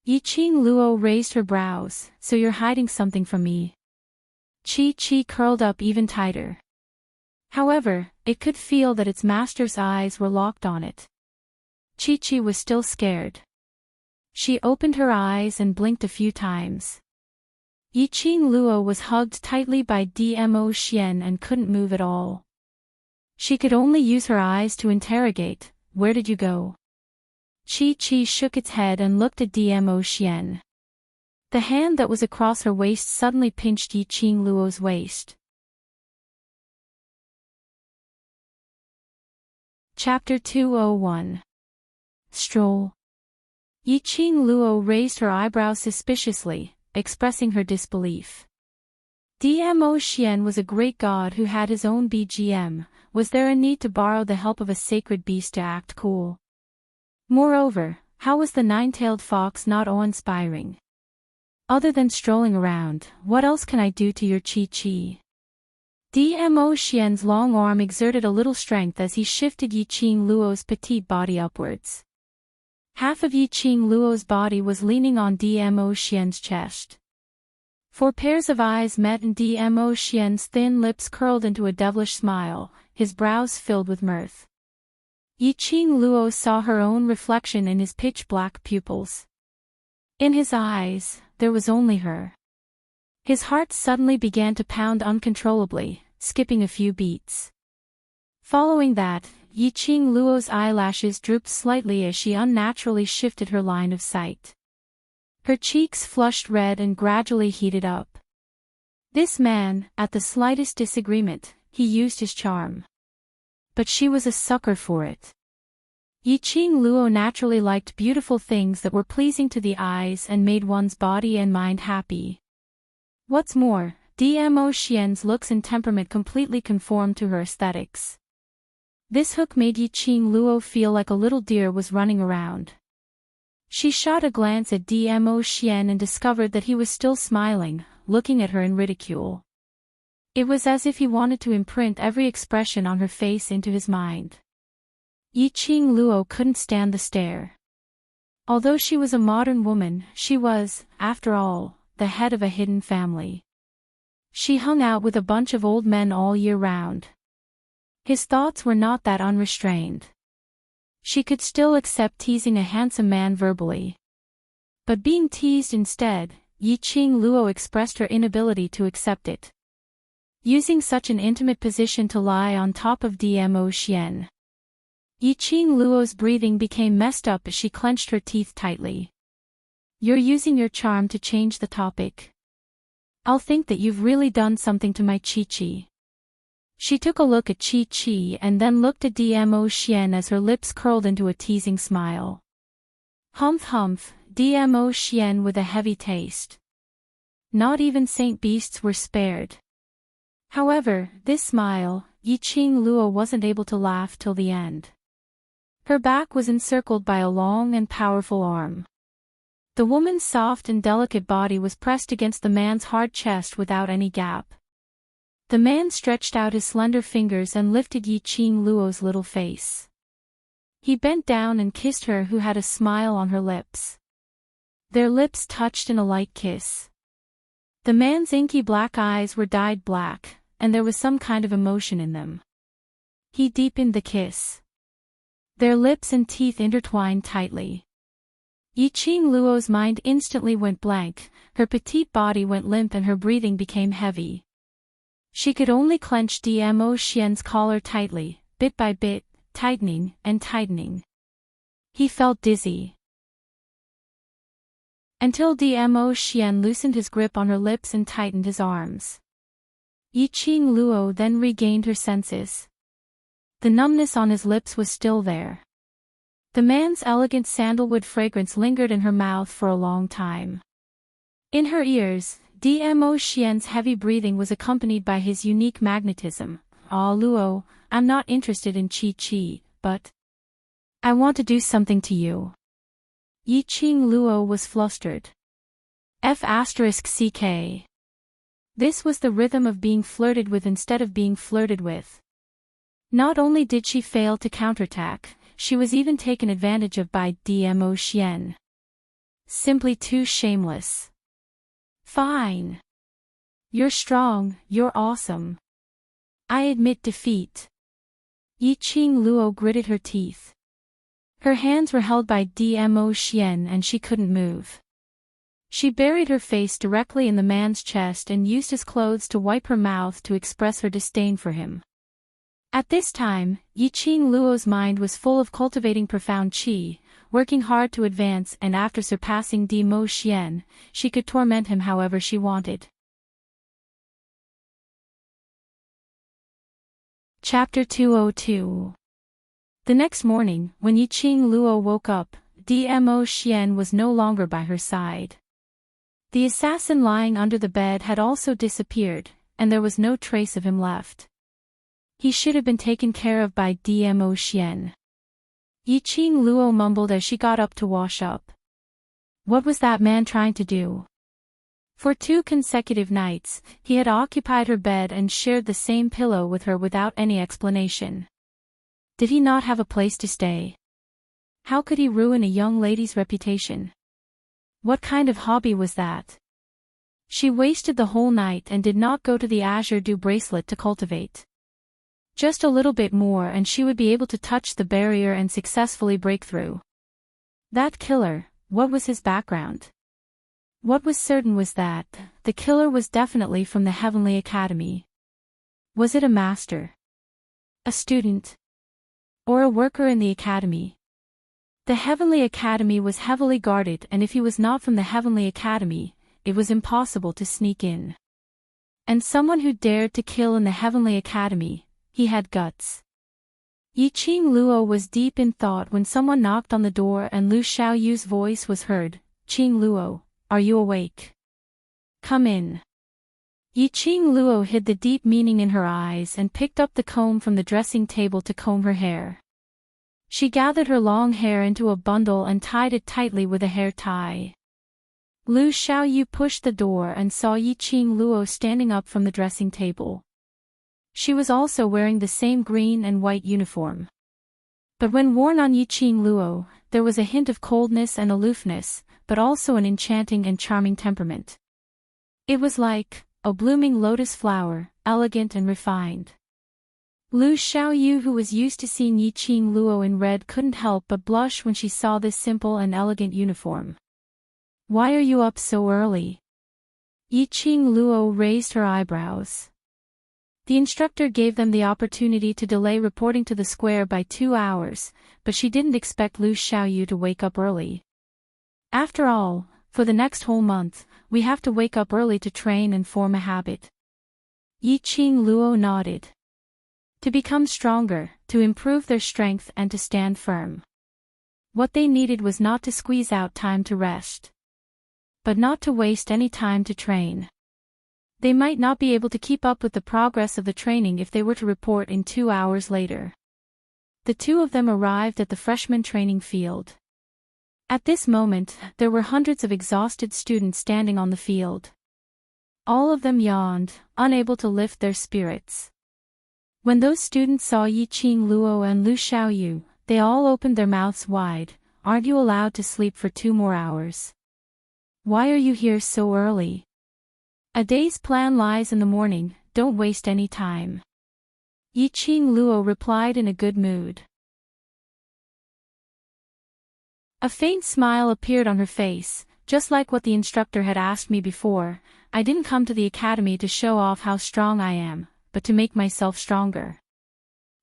Yiqing Luo raised her brows. So you're hiding something from me? Chi curled up even tighter. However, it could feel that its master's eyes were locked on it. Chi was still scared. She opened her eyes and blinked a few times. Yiqing Luo was hugged tightly by Dmo Xian and couldn't move at all. She could only use her eyes to interrogate, "Where did you go?" Chi shook its head and looked at Dmo Xian. The hand that was across her waist suddenly pinched Yiqing Luo's waist. Chapter 201. Stroll. Yiqing Luo raised her eyebrows suspiciously, expressing her disbelief. Dmo Xian was a great god who had his own BGM. Was there a need to borrow the help of a sacred beast to act cool? Moreover, how was the nine-tailed fox not awe-inspiring? Other than strolling around, what else can I do to your Chi? Dmo Xian's long arm exerted a little strength as he shifted Yiqing Luo's petite body upwards. Half of Yiqing Luo's body was leaning on Dmo Xian's chest. 4 pairs of eyes met and Dmo Xian's thin lips curled into a devilish smile, his brows filled with mirth. Yiqing Luo saw her own reflection in his pitch-black pupils. In his eyes, there was only her. His heart suddenly began to pound uncontrollably, skipping a few beats. Following that, Yiqing Luo's eyelashes drooped slightly as she unnaturally shifted her line of sight. Her cheeks flushed red and gradually heated up. This man, at the slightest disagreement, he used his charm. But she was a sucker for it. Yiqing Luo naturally liked beautiful things that were pleasing to the eyes and made one's body and mind happy. What's more, Dmo Xian's looks and temperament completely conformed to her aesthetics. This hook made Yiqing Luo feel like a little deer was running around. She shot a glance at Dmo Xian and discovered that he was still smiling, looking at her in ridicule. It was as if he wanted to imprint every expression on her face into his mind. Yiqing Luo couldn't stand the stare. Although she was a modern woman, she was, after all, the head of a hidden family. She hung out with a bunch of old men all year round. His thoughts were not that unrestrained. She could still accept teasing a handsome man verbally. But being teased instead, Yiqing Luo expressed her inability to accept it. Using such an intimate position to lie on top of Dmo Xian. Yiqing Luo's breathing became messed up as she clenched her teeth tightly. "You're using your charm to change the topic. I'll think that you've really done something to my Chi. She took a look at Chi and then looked at Dmo Xian as her lips curled into a teasing smile. Humph, Dmo Xian with a heavy taste. Not even saint beasts were spared. However, this smile, Yiqing Luo wasn't able to laugh till the end. Her back was encircled by a long and powerful arm. The woman's soft and delicate body was pressed against the man's hard chest without any gap. The man stretched out his slender fingers and lifted Yiqing Luo's little face. He bent down and kissed her, who had a smile on her lips. Their lips touched in a light kiss. The man's inky black eyes were dyed black, and there was some kind of emotion in them. He deepened the kiss. Their lips and teeth intertwined tightly. Yiqing Luo's mind instantly went blank, her petite body went limp and her breathing became heavy. She could only clench Dmo Xian's collar tightly, bit by bit, tightening and tightening. He felt dizzy. Until Dmo Xian loosened his grip on her lips and tightened his arms. Yiqing Luo then regained her senses. The numbness on his lips was still there. The man's elegant sandalwood fragrance lingered in her mouth for a long time. In her ears, Dmo Xian's heavy breathing was accompanied by his unique magnetism. "Ah, Luo, I'm not interested in Chi, but I want to do something to you." Yiqing Luo was flustered. F***ck. This was the rhythm of being flirted with instead of being flirted with. Not only did she fail to counterattack, she was even taken advantage of by Dmo Xian. Simply too shameless. Fine. You're strong, you're awesome. I admit defeat. Yi Qing Luo gritted her teeth. Her hands were held by Dmo Xian and she couldn't move. She buried her face directly in the man's chest and used his clothes to wipe her mouth to express her disdain for him. At this time, Yi Qing Luo's mind was full of cultivating profound qi, working hard to advance, and after surpassing Dmo Xian, she could torment him however she wanted. Chapter 202. The next morning, when Yi Qing Luo woke up, Dmo Xian was no longer by her side. The assassin lying under the bed had also disappeared, and there was no trace of him left. He should have been taken care of by Dmo Xian. Yi Qing Luo mumbled as she got up to wash up. What was that man trying to do? For 2 consecutive nights, he had occupied her bed and shared the same pillow with her without any explanation. Did he not have a place to stay? How could he ruin a young lady's reputation? What kind of hobby was that? She wasted the whole night and did not go to the Azure Dew bracelet to cultivate. Just a little bit more and she would be able to touch the barrier and successfully break through. That killer, what was his background? What was certain was that the killer was definitely from the Heavenly Academy. Was it a master? A student? Or a worker in the academy? The Heavenly Academy was heavily guarded, and if he was not from the Heavenly Academy, it was impossible to sneak in. And someone who dared to kill in the Heavenly Academy, he had guts. Yi Qing Luo was deep in thought when someone knocked on the door and Lu Xiaoyu's voice was heard. Qing Luo, are you awake? Come in. Yi Qing Luo hid the deep meaning in her eyes and picked up the comb from the dressing table to comb her hair. She gathered her long hair into a bundle and tied it tightly with a hair tie. Lu Xiaoyu pushed the door and saw Yi Qing Luo standing up from the dressing table. She was also wearing the same green and white uniform. But when worn on Yi Qing Luo, there was a hint of coldness and aloofness, but also an enchanting and charming temperament. It was like a blooming lotus flower, elegant and refined. Lu Xiaoyu, who was used to seeing Yi Qing Luo in red, couldn't help but blush when she saw this simple and elegant uniform. Why are you up so early? Yi Qing Luo raised her eyebrows. The instructor gave them the opportunity to delay reporting to the square by 2 hours, but she didn't expect Lu Xiaoyu to wake up early. After all, for the next whole month, we have to wake up early to train and form a habit. Yi Qing Luo nodded. To become stronger, to improve their strength and to stand firm. What they needed was not to squeeze out time to rest, but not to waste any time to train. They might not be able to keep up with the progress of the training if they were to report in 2 hours later. The 2 of them arrived at the freshman training field. At this moment, there were hundreds of exhausted students standing on the field. All of them yawned, unable to lift their spirits. When those students saw Yi Qing Luo and Lu Xiaoyu, they all opened their mouths wide. Aren't you allowed to sleep for 2 more hours? Why are you here so early? A day's plan lies in the morning, don't waste any time. Yi Qing Luo replied in a good mood. A faint smile appeared on her face, just like what the instructor had asked me before. I didn't come to the academy to show off how strong I am, but to make myself stronger.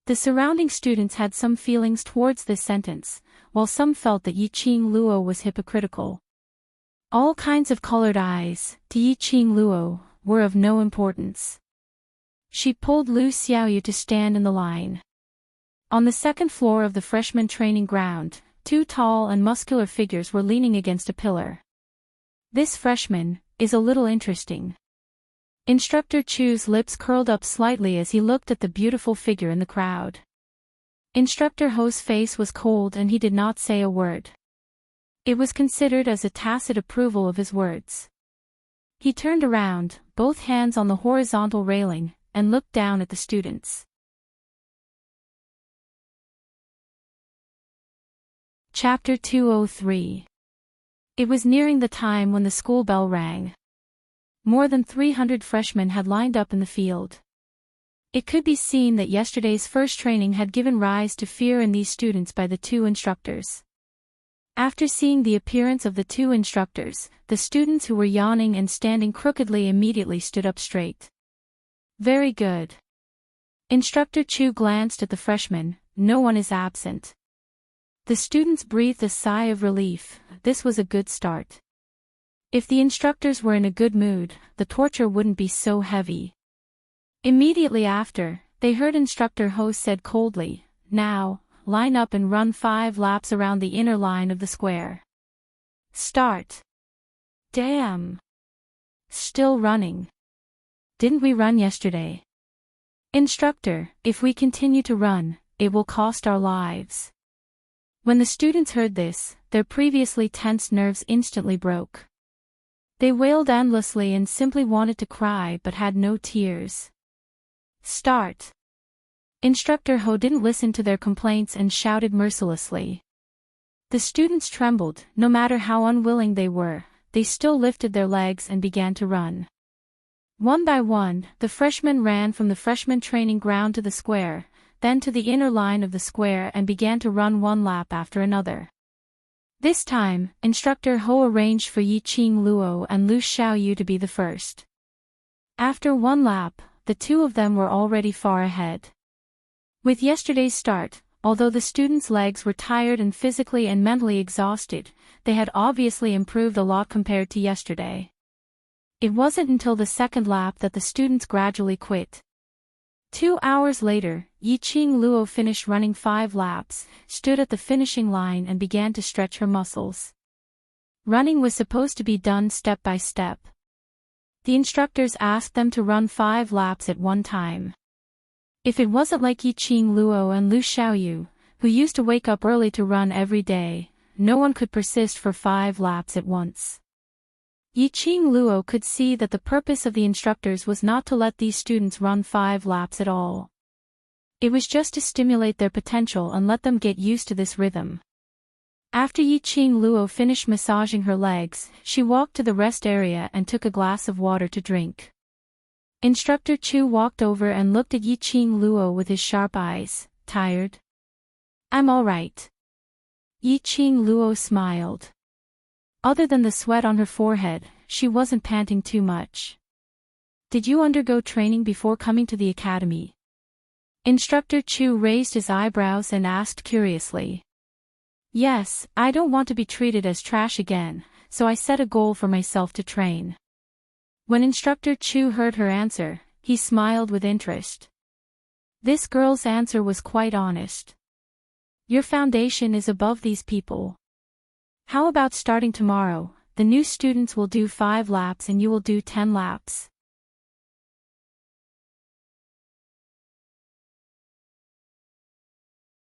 The surrounding students had some feelings towards this sentence, while some felt that Yi Qing Luo was hypocritical. All kinds of colored eyes, to Yi Qing Luo, were of no importance. She pulled Lu Xiaoyu to stand in the line. On the second floor of the freshman training ground, 2 tall and muscular figures were leaning against a pillar. This freshman is a little interesting. Instructor Chu's lips curled up slightly as he looked at the beautiful figure in the crowd. Instructor Ho's face was cold and he did not say a word. It was considered as a tacit approval of his words. He turned around, both hands on the horizontal railing, and looked down at the students. Chapter 203. It was nearing the time when the school bell rang. More than 300 freshmen had lined up in the field. It could be seen that yesterday's first training had given rise to fear in these students by the two instructors. After seeing the appearance of the two instructors, the students who were yawning and standing crookedly immediately stood up straight. Very good. Instructor Chu glanced at the freshmen. No one is absent. The students breathed a sigh of relief. This was a good start. If the instructors were in a good mood, the torture wouldn't be so heavy. Immediately after, they heard Instructor Ho said coldly, "Now, line up and run 5 laps around the inner line of the square. Start." Damn. Still running. Didn't we run yesterday? Instructor, if we continue to run, it will cost our lives. When the students heard this, their previously tense nerves instantly broke. They wailed endlessly and simply wanted to cry but had no tears. Start. Instructor Ho didn't listen to their complaints and shouted mercilessly. The students trembled. No matter how unwilling they were, they still lifted their legs and began to run. One by one, the freshmen ran from the freshman training ground to the square, then to the inner line of the square and began to run 1 lap after another. This time, Instructor Ho arranged for Yi Qing Luo and Lu Xiaoyu to be the first. After 1 lap, the two of them were already far ahead. With yesterday's start, although the students' legs were tired and physically and mentally exhausted, they had obviously improved a lot compared to yesterday. It wasn't until the 2nd lap that the students gradually quit. 2 hours later, Yi Qing Luo finished running 5 laps, stood at the finishing line and began to stretch her muscles. Running was supposed to be done step by step. The instructors asked them to run 5 laps at one time. If it wasn't like Yi Qing Luo and Lu Xiaoyu, who used to wake up early to run every day, no one could persist for 5 laps at once. Yi Qing Luo could see that the purpose of the instructors was not to let these students run 5 laps at all. It was just to stimulate their potential and let them get used to this rhythm. After Yi Qing Luo finished massaging her legs, she walked to the rest area and took a glass of water to drink. Instructor Chu walked over and looked at Yi Qing Luo with his sharp eyes. Tired? I'm all right. Yi Qing Luo smiled. Other than the sweat on her forehead, she wasn't panting too much. Did you undergo training before coming to the academy? Instructor Chu raised his eyebrows and asked curiously. Yes, I don't want to be treated as trash again, so I set a goal for myself to train. When Instructor Chu heard her answer, he smiled with interest. This girl's answer was quite honest. Your foundation is above these people. How about starting tomorrow? The new students will do 5 laps and you will do 10 laps.